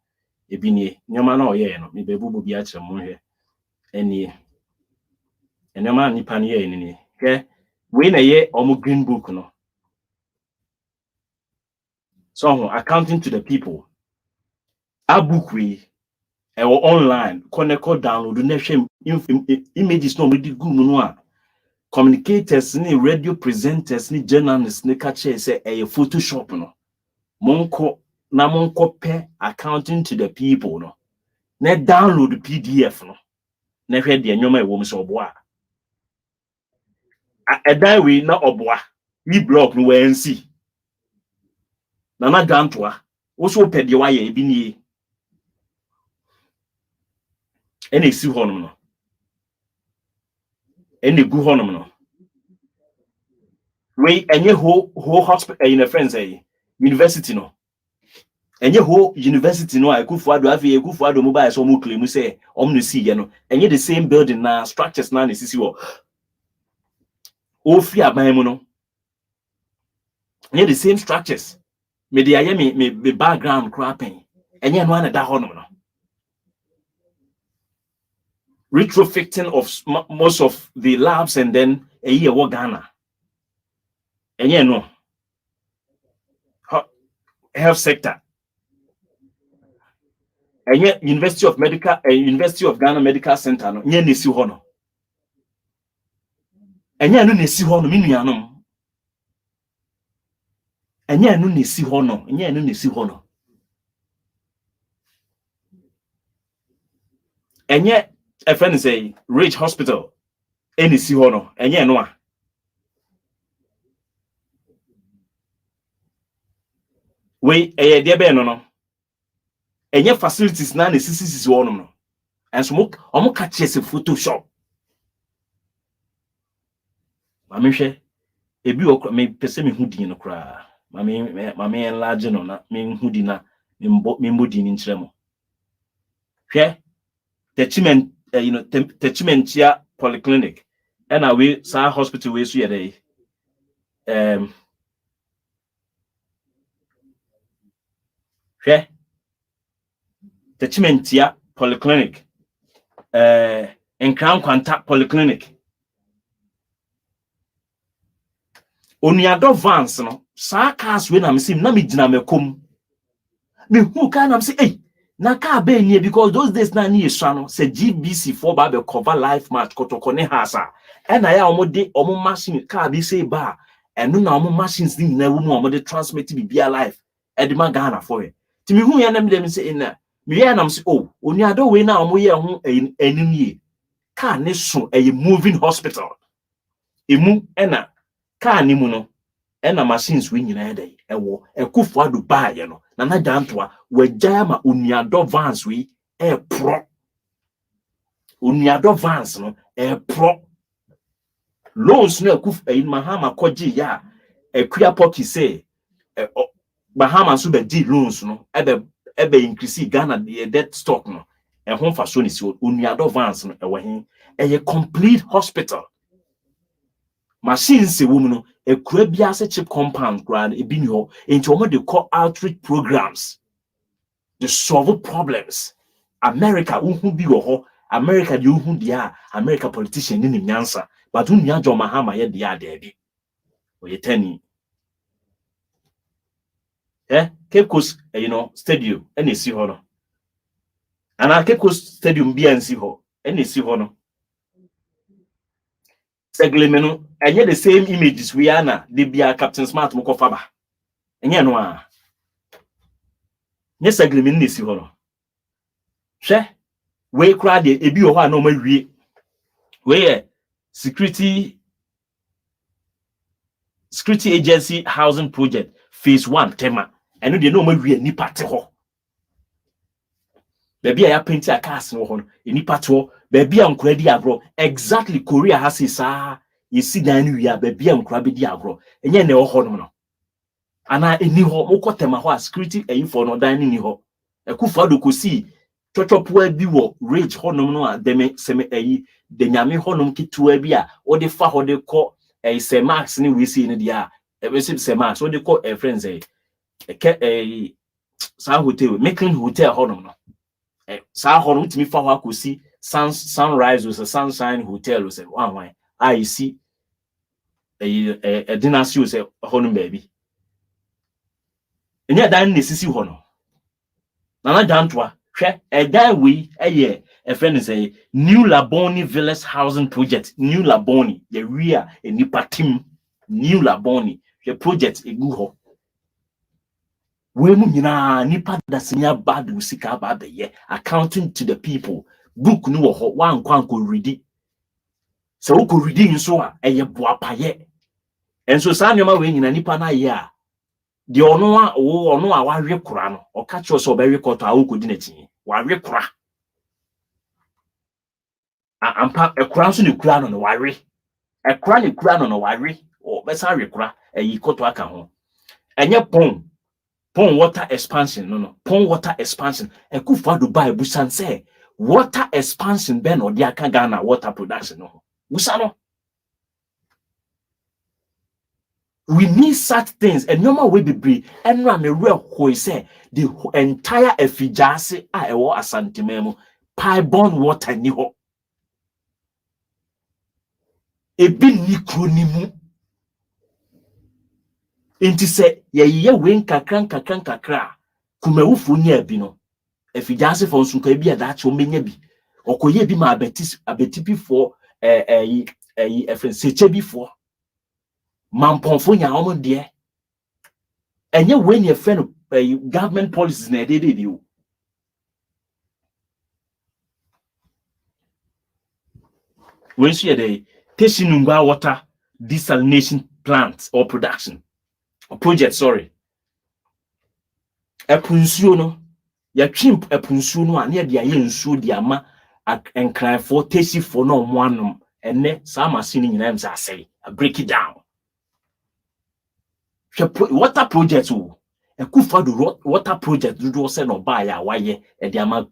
Ebini, your man or ye no, me bebu be at some here. Any and your man Nipani any. Okay, when a year almost green book no. So accounting to the people. A book we or online connect download nation images no really good no. Communicators ni radio presenters ni journalists ni catch say a Photoshop no. Monko pe accounting to the people no. Na download the PDF no. Na hwe de nyoma ewo so oboa. A die we na oboa. We block no we nsi. Na Jantuah also pe de wa ye bi nie. Ene si honom no. Ene gu honom no. We enye ho hospital in a friend say university no. Enye ho university no Akufo-Addo afi Akufo-Addo mobile so mo claim say omno see ye no. Enye the same building na structures na sisi wo. O fi aban mu no. Enye the same structures. Me de aye me background crapping. Enye no na da honom no. Retrofitting of most of the labs and then a year wo Ghana. Enye no. Health sector. Enye University of Ghana Medical Center no nye nesi ho no. Enye anu nesi ho no minuanom. Enye anu nesi ho no, enye anu nesi ho no. Enye a friend say Rich Hospital enesi ho no, enye no a. We de be no. Enye facilities na sisi ho no. And so omo ka chese Photoshop. Mami hwe ebi okra me pese me hudin no kra. Mami enlarge no na me hudi na me mbodi ni nkyeremo. Hwe Techimentia Polyclinic. And we sa hospital we so yede. Techimentia Polyclinic. In Crown Quanta Polyclinic. Oniado Vance no sa cars we na me sim na me gina me kom. Me who can am say hey na car be nie because those days na ni eswa no say GBC for ba be cover life match kotoko ne hasa. E na ya omode omo machine car bi say ba enu na omo machines ni na wo mu omode transmit bibia life. E de ma Ghana for it. Ti me hu ya na me dem say na me ya na me say oh oniado we na omo ye ho enimie. Car ne so a moving hospital. Emu ena car ni mu no ena machines we nyina dey ewo ekufo adu ba ye no na Jantuah wagya ma oniado vans we pro oniado vans no pro loans no ekuf Mahama koji ya ekua poki say Mahama so be di loans no ebe increase Ghana the debt stock no ehon fa so ni si oniado vans no ewo hin complete hospital. Machines se woman no ekura bia se chip compound grand ebi ni ho enti omo de call outreach programs to solve problems. America unhu bi wo ho America de unhu dia America politician ni nyansa but unhu ya Mahama ye dia de bi oye tani Cape Coast stadium ene si ho no ana Cape Coast stadium bia nsi ho ene si ho no seglemeno enye the same images we are na de bia Captain Smart mo kofa ba enye no a nye seglemeno ne si ho no hwe we kra de ebi ho a na o ma wie we security agency housing project phase 1 tema eno de na o ma wie nipa te ho baby ya paint a cars no ho no nipa te ho baby am kra di agro exactly Korea has isa you see dan wi a baby am kra be di agro enye na ho no ana eni ho moko tema ho a security for no dan ni ho ekufa do kosi chochopoa bi wo rage ho no a dem seme de nyame ho no kitua bi a wo de fa ho de ko se max ni we see ni dia be se max wo de ko friends sa hotel making hotel ho no sa ho no timi fa ho akosi sunrise was a sunshine hotel was a I see a dynasty was a honum baby. And yet, Dan Nissisi Hono. Nana Jantuah, a guy we a friend is a new Laboni Village housing project, new Laboni, the rear a nipa team, new Laboni, the project a guho. We nipa da senior bad usika about the year, accounting to the people. Book no one could read it. So could read in so a boapaye. And so Sanyama wing in a nipa na ya. The ono a wari kurano or catch us or very quarter who dineti. Wari kura. And pack a crown in the crown on the wari. A crown in crown on a wari or besari kura a ye kotoaka home. And your pong water expansion no pong water expansion a kufa Dubai busan say water expansion ben or diaka Ghana water production no busano. We need such things and normal way be brave and run a real who say the entire efficacy I ewo asantememo piebond water ni ho ebi ni kronimu enti se ye wen kakran kumawufo ni abi no efficacy for nsuka bi adache o menya bi okoye bi ma abeti before seche before mamponfo nya omo de enye when your friend government policies na dey you when you dey Teshinungwa water desalination plant or production or project sorry epunsuo no ya twimp epunsuo no a na de aye nsuo di ama enkranfo tesifo no omoanom enne sa machine nyina am say break it down. Water project a kufa do water project do say no buy ya waye e de ama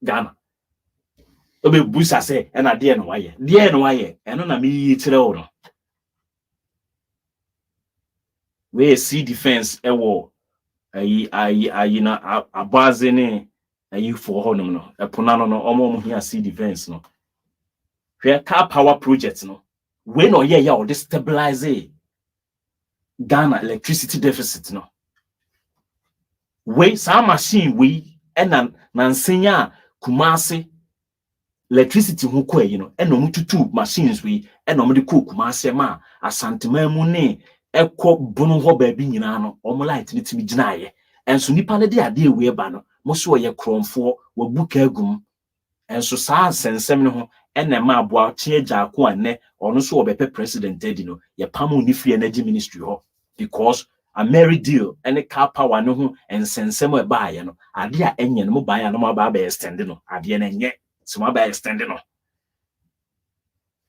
Ghana obe busa say na de no waye de no waye eno na me yi kire wo no we see defense ewo ayi na abaze ne ayi for honum no epona no omo hia see defense no hwe car power project no we no ye ya o destabilize Ghana electricity deficit no we some machine we ena na nsenya kumasi electricity ho kwa yi no ena mututu machines we ena mo de ko kumasi ma asantema mu ne ekọ bunu ho ba bi nyina no omo light ne timi ginaye enso nipa ne de ade we ba no mo so ye kromfo wabuka agum enso saa sensem ne ho ena ma aboa chieja ko anne ono so obepe president edi no ye pam ni free energy ministry ho because a merry deal any car power no ho ensensem e ba ye no ade a enye no mo ba ya no mo ba extend no ade na enye so mo ba extend no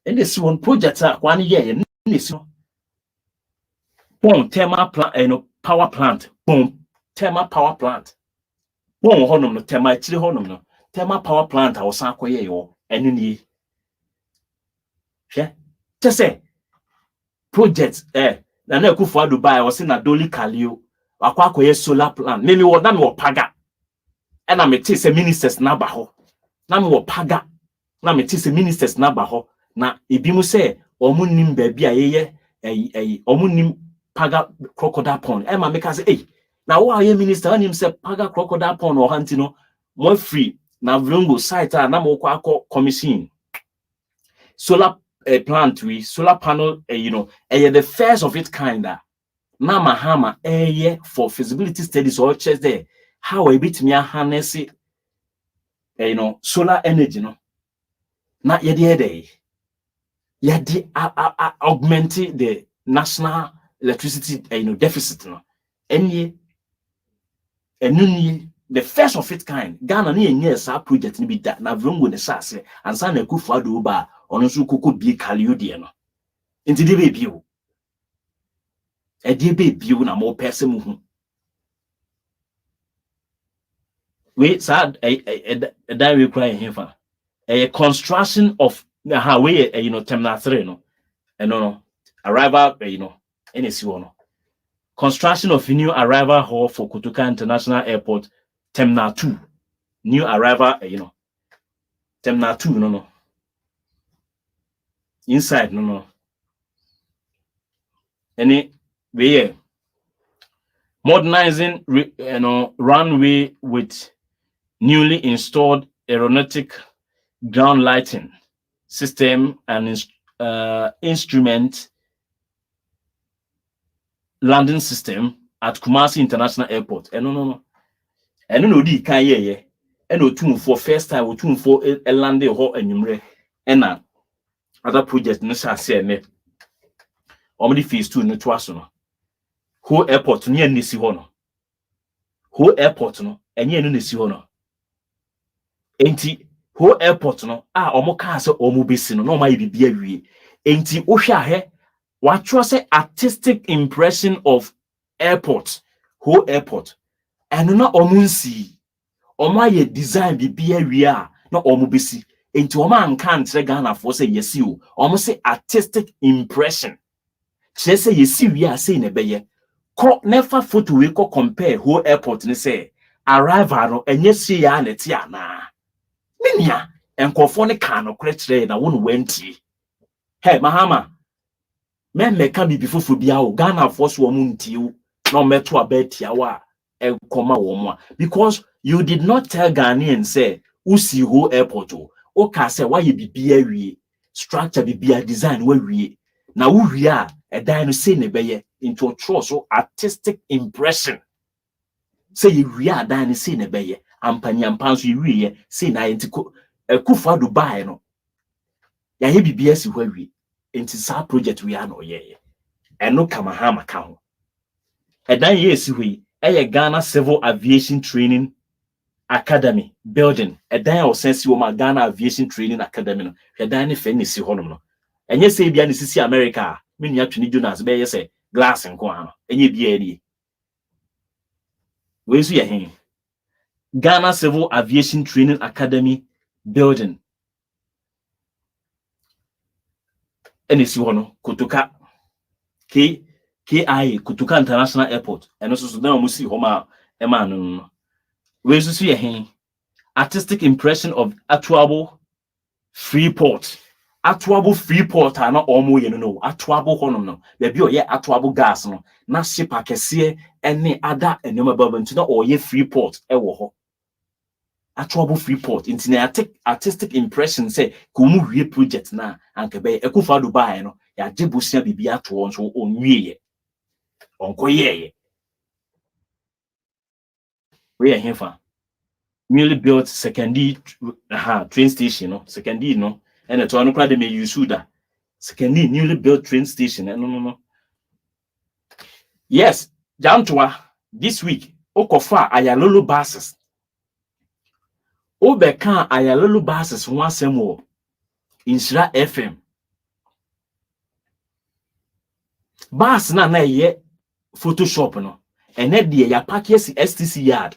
and this one project a kwa ne ye ne si Boom, thermal plant, power plant. Boom, thermal power plant. Boom, honum no thermal chili honum no. Thermal power plant I was akoye yo enu ni. Hwe. Just say project na na Akufo Dubai was na Doli Kalio. Akwa akoye solar plant. Me wo na me wo paga. E na me say ministers na ba ho. Na me wo paga. Na me say ministers na ba ho. Na ebi mu say omu nim ba bia ye omu nim paga crocodile pond. Emma make us say, now why are minister and him say paga crocodile pond or hantino more free na vlongo site na mo kwa commission solar plant we solar panel the first of its kind na Mahama for feasibility studies or chest there how a bit me harness solar energy no na ye augmenting the national electricity deficit no any the first of its kind Ghana na yenye sa project ni bi da na vrongo ne sase ansa na Akufo Addo ba ono so koko bi kalio de no enti de be bio e de be bio na mo pese mu hu we sa da we cry hefa a construction of how we terminal 3 no no arrival any si no construction of new arrival hall for Kotoka International Airport, Terminal 2. New arrival, Terminal 2, no. Inside, no. Any way, modernizing, runway with newly installed aeronautic ground lighting system and instrument landing system at Kumasi International Airport. No. And no di kan ye and for first time for a landing ho anwumre and other project no say me omdi phase 2 no to aso no ho airport no ye nesi ho no ho airport no enye no nesi ho no enti ho airport no omo ka se omo besi no ma bibia wie enti wo hwa he wa tro say artistic impression of airport ho airport and na omunsi omo aye design bibia wie na omo besi enti omo anka ntre Ghana for say yesi o omo say artistic impression che say yesi wie say ne beye ko never photo we ko compare whole airport ni say arrival no enye sie ya na ti ana menia enkofo ne ka no kire na wonu wanti hey Mahama me ka bibi fufu bia o Ghana for so omo ntiu no meto abetia wa enkoma wo mo because you did not tell Ghanaians say usi ho airport o ka say why bibia wie structure bibia design wa wie na wo wie a edan no say ne beye into a trust so artistic impression say you wie adan no say ne beye ampanyampan so you wie say na entiko Akufo Addo buy no ya he bibia si ho wie enti sa project we ano ye eno Mahama ka ho edan ye si ho yi Ghana Civil Aviation Training Academy building edan o sense wo ma Ghana Aviation Training Academy no edan ne fe ne si honom no enye se bia ne sisi America me nua Twini Jonas be ye se glass nko ha no enye bia eri we su ye hen Ghana Civil Aviation Training Academy building NSC Hono, Kutuka KI Kutuka International Airport, and also now we see Homa Eman. We see a artistic impression of Atuabo Freeport. Atuabo Freeport are not almost Atuabo Honum no. Baby or Atuabo gas no. Na ship akese any other and no babantuna or ye Freeport ewo. Atuabo Freeport into artistic impression say kumu wie project na anke be ekufa Dubai no ya jebusia bibi atuo nso onwie onko ye we are here for newly built secondary train station no secondary no and the one crowd they may use that secondary newly built train station no yes Jantuah this week okofa ayalolo buses Obeka ayalolo buses ho asem wo Nhyira FM bus na ye Photoshop no ene de ya pack yes STC yard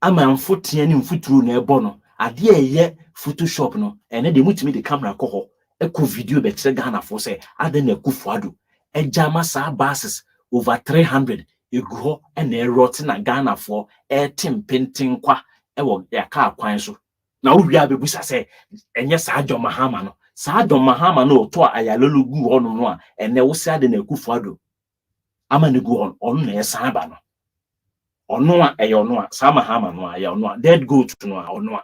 amanfo tia ni mfuturu na ebo no ade ye Photoshop no ene de mutimi de camera ko ho eko video be kire Ghana for say ade na kufuado ejama sa buses over 300 egu ene rot na Ghana for painting kwa ewo ya ka kwan so na wo wi abebusa say enye sa John Mahama no sa John Mahama no to ayalolo gu ho no a ene wo se ade na kufuado amane gu on na esa ba no ono a eyo ono a sa Mahama no a eyo ono a dead goat no a ono a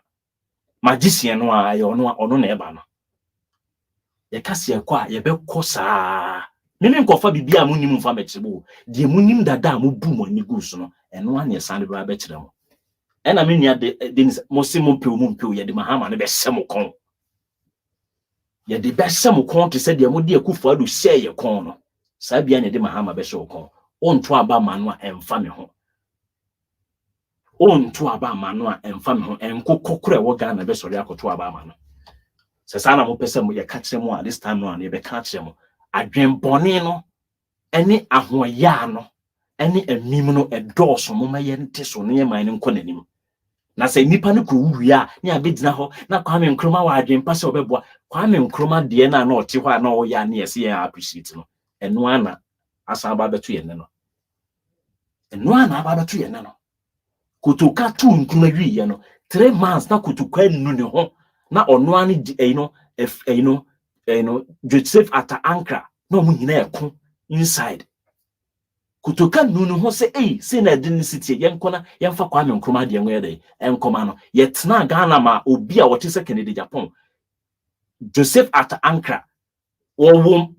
magician no a eyo ono a ono na eba no ye kase ekwa ye be kosa mimi nkofa bibia munim mfa mechebo de munim dada mo bu mo ni gu so no eno an ye san de ba be kire mo ena me nua de mo se mo mpe ye de Mahama no be sem kon ye de be sem kon to se de mo de akufo adu share ye kon no sa bia ne de Mahama be share kon onto aba ma no a emfa me ho onto aba ma no a emfa me ho enkokokore wo Ghana be sori akoto aba ma no se sana mo pese mo ye ka kire mo a this time no an ye be ka kire mo adwenbone no ene ahoya no ene amim no edoso mo maye nte so ne man ne nko nanim na se nipa no ko wuya ne abedina ho na Kwame Nkrumah wa adwenpa se obeboa Kwame Nkrumah de na na ote ho na oya na yesi ya appreciate no eno ana asa ba beto ye ne no eno ana ba beto ye ne no kutuka tu Nkrumah wi ye no 3 months na kutuka nnu ne ho na ono ani Joseph at Ankara no mu nyina ekon inside kutoka nunu ho se se na de city yenkona yemfa Kwame Nkrumah de enwe de enkoma no yetna Ghana ma obi a wote se Kennedy Japan Joseph at Ankara won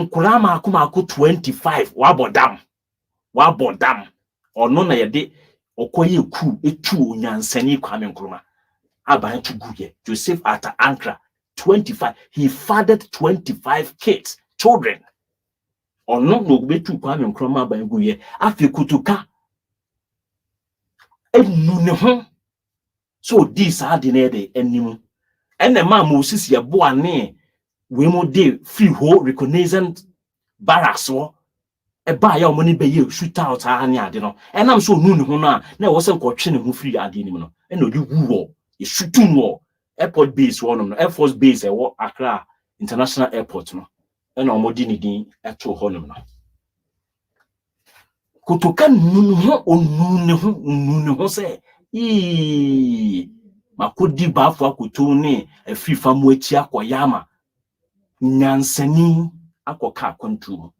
kurama akoma 25 wabodam ono na yede okoye ku etu onyansani Kwame Nkrumah aban to guye Joseph at Ankara 25 he fathered 25 kids children ono no betu Kwame Nkrumah ban guye afi kutuka enu ne ho so this ade na de anim ene ma Moses ye bo ane we mo de free ho reconnaissance barracks wo e ba ya omoni be ye shoot out ane ade no enam so nu ne ho no a na wo se nkotwe ne ho free ade nim no ene odi wu wo e shooting wo airport base wo no Air Force base e wo Accra International Airport no ena omodi ni din eto ho no kutoka nunu ho se makodi bafo akoto ne afifa mu achi akoyama nyansani akoka kontu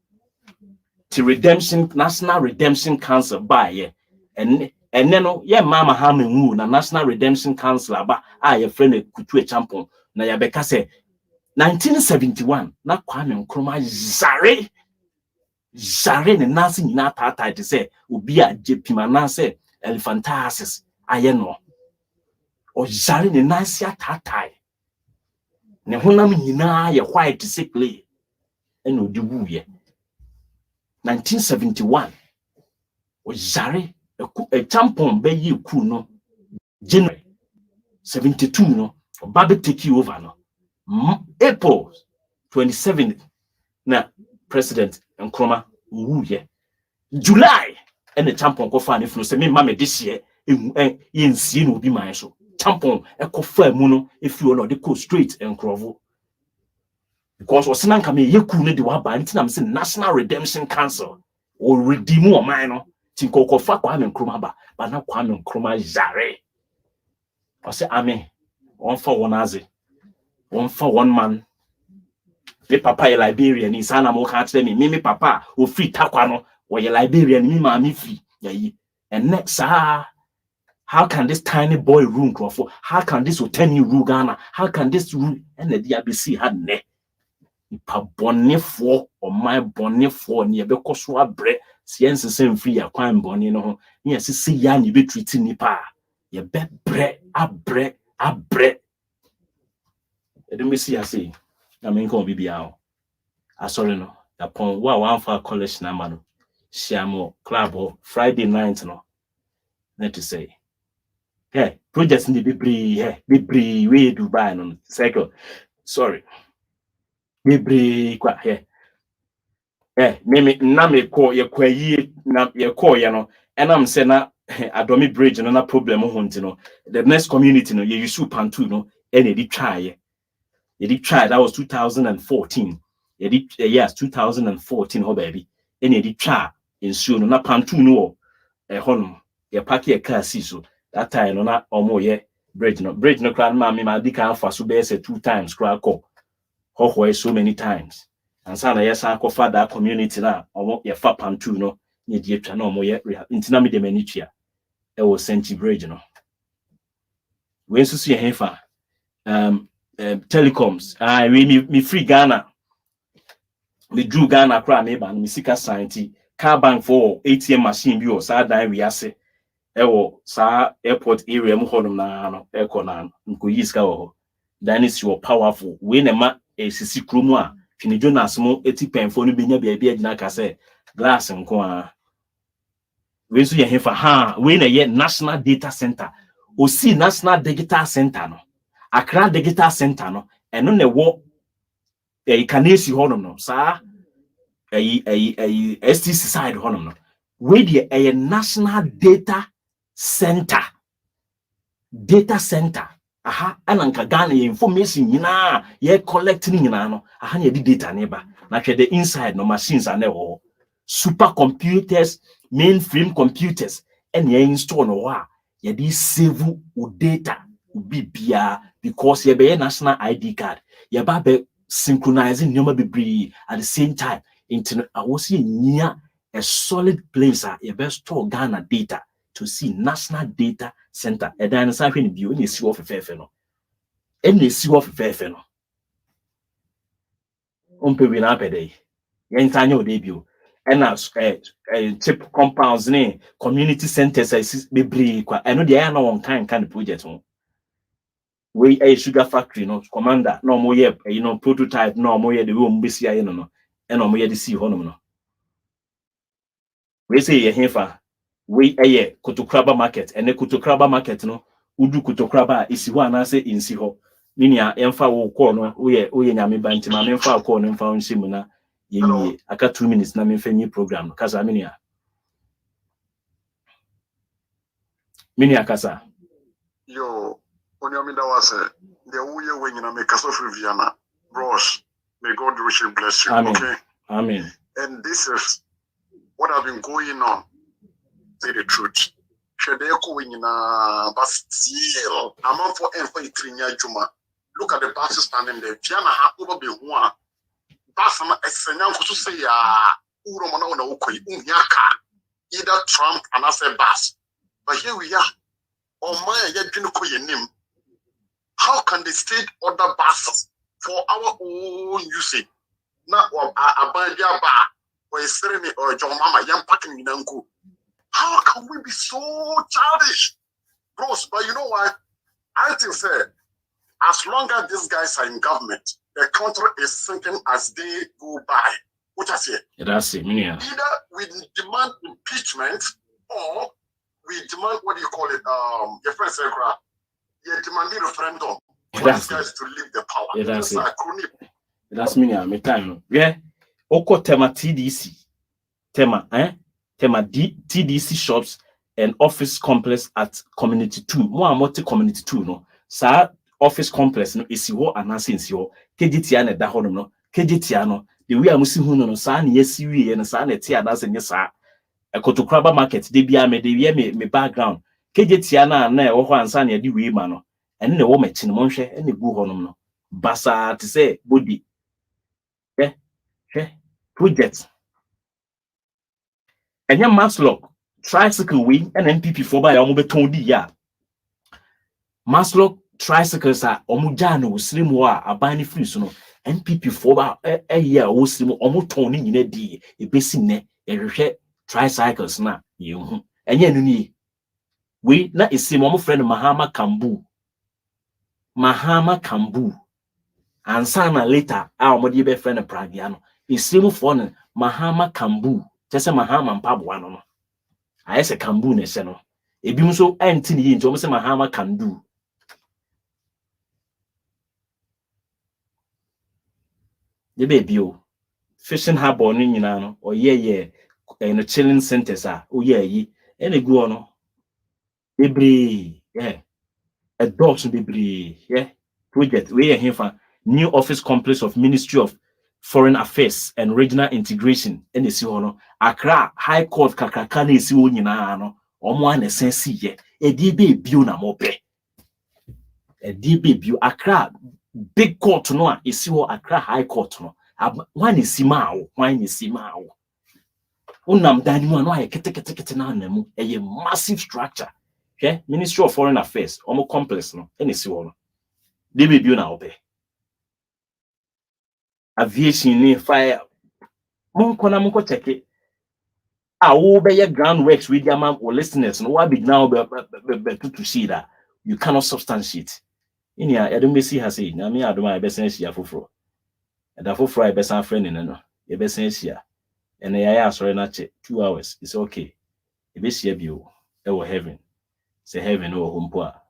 ti redemption National Redemption Council ba ye enne no ye Mahama nwu na National Redemption Council aba a ye friend kutu champon na ya beka se 1971 na Kwame Nkrumah Zare ne nasi nyina tata te se obi a jepima na se elephantiasis aye no o zare ne nasi atata ne honam nyina ye white sickly ene odi wuye 1971 o zare e tampon be yi ku no January 72 no obabe take over no April 27th na President Nkrumah wuye July and the tampon ko fa ne funu se me ma me this year ye nsie no obi man so tampon e ko fa mu no efi o no de ko straight Nkrovo because was nan kame yeku ne de waba nti na me say National Redemption Council or redeem o man no tin kokofa Kwame Nkrumah ba na Kwame Nkrumah jare o say amen one for one aze one for one man me papa ye Liberian ni sana mo ka tell me papa o free takwa no wo ye Liberian me ma me free yayi and next how can this tiny boy rule Crawford? How can this 10-year rule Ghana? How can this rule and the DRBC had ne? Ipa bonne for or my bonne for near because so a bread, science same free a crime bonne no. Yes, see yan you be treating nipa. You bet bread, a bread, a bread. You don't see I say. I mean, come be out. I sorry no. Upon one for college na manu. Shamo club Friday night no. Let to say. Hey, projects need be bree, we Dubai no cycle. Sorry. Be bree kwa here. Eh, me na me call ye kwa yi na ye call ya no. And I'm saying na Adomi Bridge no na problem ho nti no. The next community no ye use pantu no and ye try ye. Ye try that was 2014. Ye did yes 2014 ho baby. And ye try in so no na pantu no honum. Ye pack your car see so. That time no na omo ye bridge no clan ma me ma di kan fa so be say 2 times crack ho so many times and sana yes akofa that community na omo ye fa pantu no ye di etwa na omo ye intina me de mani tua e wo Senti Bridge no we nsusu ye hefa telecoms me free Ghana me drew Ghana kra me ba me sika science car bank for ATM machine bi o sa dan wi ase ewo sa airport area mu honum na no ekona nko yiska wo dan is your powerful we na ma esisi kromu a Fini Jonas mo eti penfo no benya bia agina ka se glass nko a we so ye hefa ha we na ye National Data Center o si National Digital Center no Accra Digital Center no eno na wo ikanesi honum no sa STC side honum no we the National Data Center aha ananka Ghana information nyina ye collecting nyina no aha na di data neba na hwe the inside no machines are no supercomputers mainframe computers and ye install no wa ye di save data bibia because ye be national ID card ye ba be synchronizing nyoma bibri at the same time internet awosi nya a solid place ye be store Ghana data to see National Data Center. A dinosaur in view in the sea of Fefeno. And the sea of Fefeno. Win per day. Yantanyo debut. And as chip compounds name, community centers, I see I know the no one kind of project. We a sugar factory, no commander, no more prototype, no more the room, BCI, no, and no more the sea honor. We say a heifer. We aye Kotokraba market and the Kotokraba market no udu Kotokraba isi ho anase insi ho ninia emfa wo call no we nyame banti ma memfa call no mfa nsimu na ye aka 2 minutes na memfa nyi program no kasa minia kasa yo onyami da wase the uye we nyina me kasa for Viana bros may God richly bless you. Amen. Okay, amen. And this is what have been going on. Say the truth. But still, I'm on for Trinya Juma. Look at the buses standing there. Piana over be one. Basama Essenan to say, Uromana Ukoi, Unyaka. Either Trump and I say bus. But here we are. Oh my, yet name. How can the state order buses for our own usage? Now, a bandia bar or a ceremony or John Mama, young packing in Uncle. How can we be so childish? Bros, but you know what? I think say, as long as these guys are in government, the country is sinking as they go by. What I say? That's it, yeah. Either we demand impeachment or we demand, what do you call it? Your friend said, you demand a referendum for these guys to leave the power. That's it. That's me time. Yeah. Oko tema TDC. Tema TDC shops and office complex at community 2. More multi community 2 no. Sa office complex no isi ho anase nsi ho. KGT na da ho no. kejetiano the way amusi hu no saa na yesi wie no saa na tie adase nye saa ekotokraba market de bia me de wie me background kejetia na e wo ho ansa na ye de wie ma no ene ne wo machi no monhwe ene gu ho no basa te say body project enye Maslow tricycle we and MPP for by omo beton di ya Maslow tricycles are omo jana wo slim wo a aban ni free so no MPP for ba ya wo slim omo ton ni nyina di e besi ne ehwehwe tricycles na ye hu enye anu ni we na esim omo friend Mahama Kambu ansa na later a omo de be friend Pragia no esim for no Mahama Kambu tese Mahama mpaboa no ayese Kambu ne se no ebi nso enti ni nti omo se Mahama Kambu de baby o fishing harbor no nyina no oye no chilling centers a oye yi ene gu ono ebri a dogs bebri project we here for new office complex of Ministry of Foreign Affairs and Regional Integration ene si ho no Accra High Court kakaka na esi wo nyina no omo an sense ye edi be bio na mo pe edi be bio Accra big court no a esi wo Accra High Court no wan esi ma wo unam dan mu no aye kete na namu eye massive structure Ministry of Foreign Affairs omo complex no ene si wo no de be bio na wo pe aviation ni fire monko check it wo be your ground works with your man or listeners no wa be now be to see that you cannot substantiate in here I don't see her say na me adoma be sen sia foforo da foforo I be san friend no ye be sen sia and ya sorry na che 2 hours it's okay e be sia bio e wo heaven say heaven o hompo a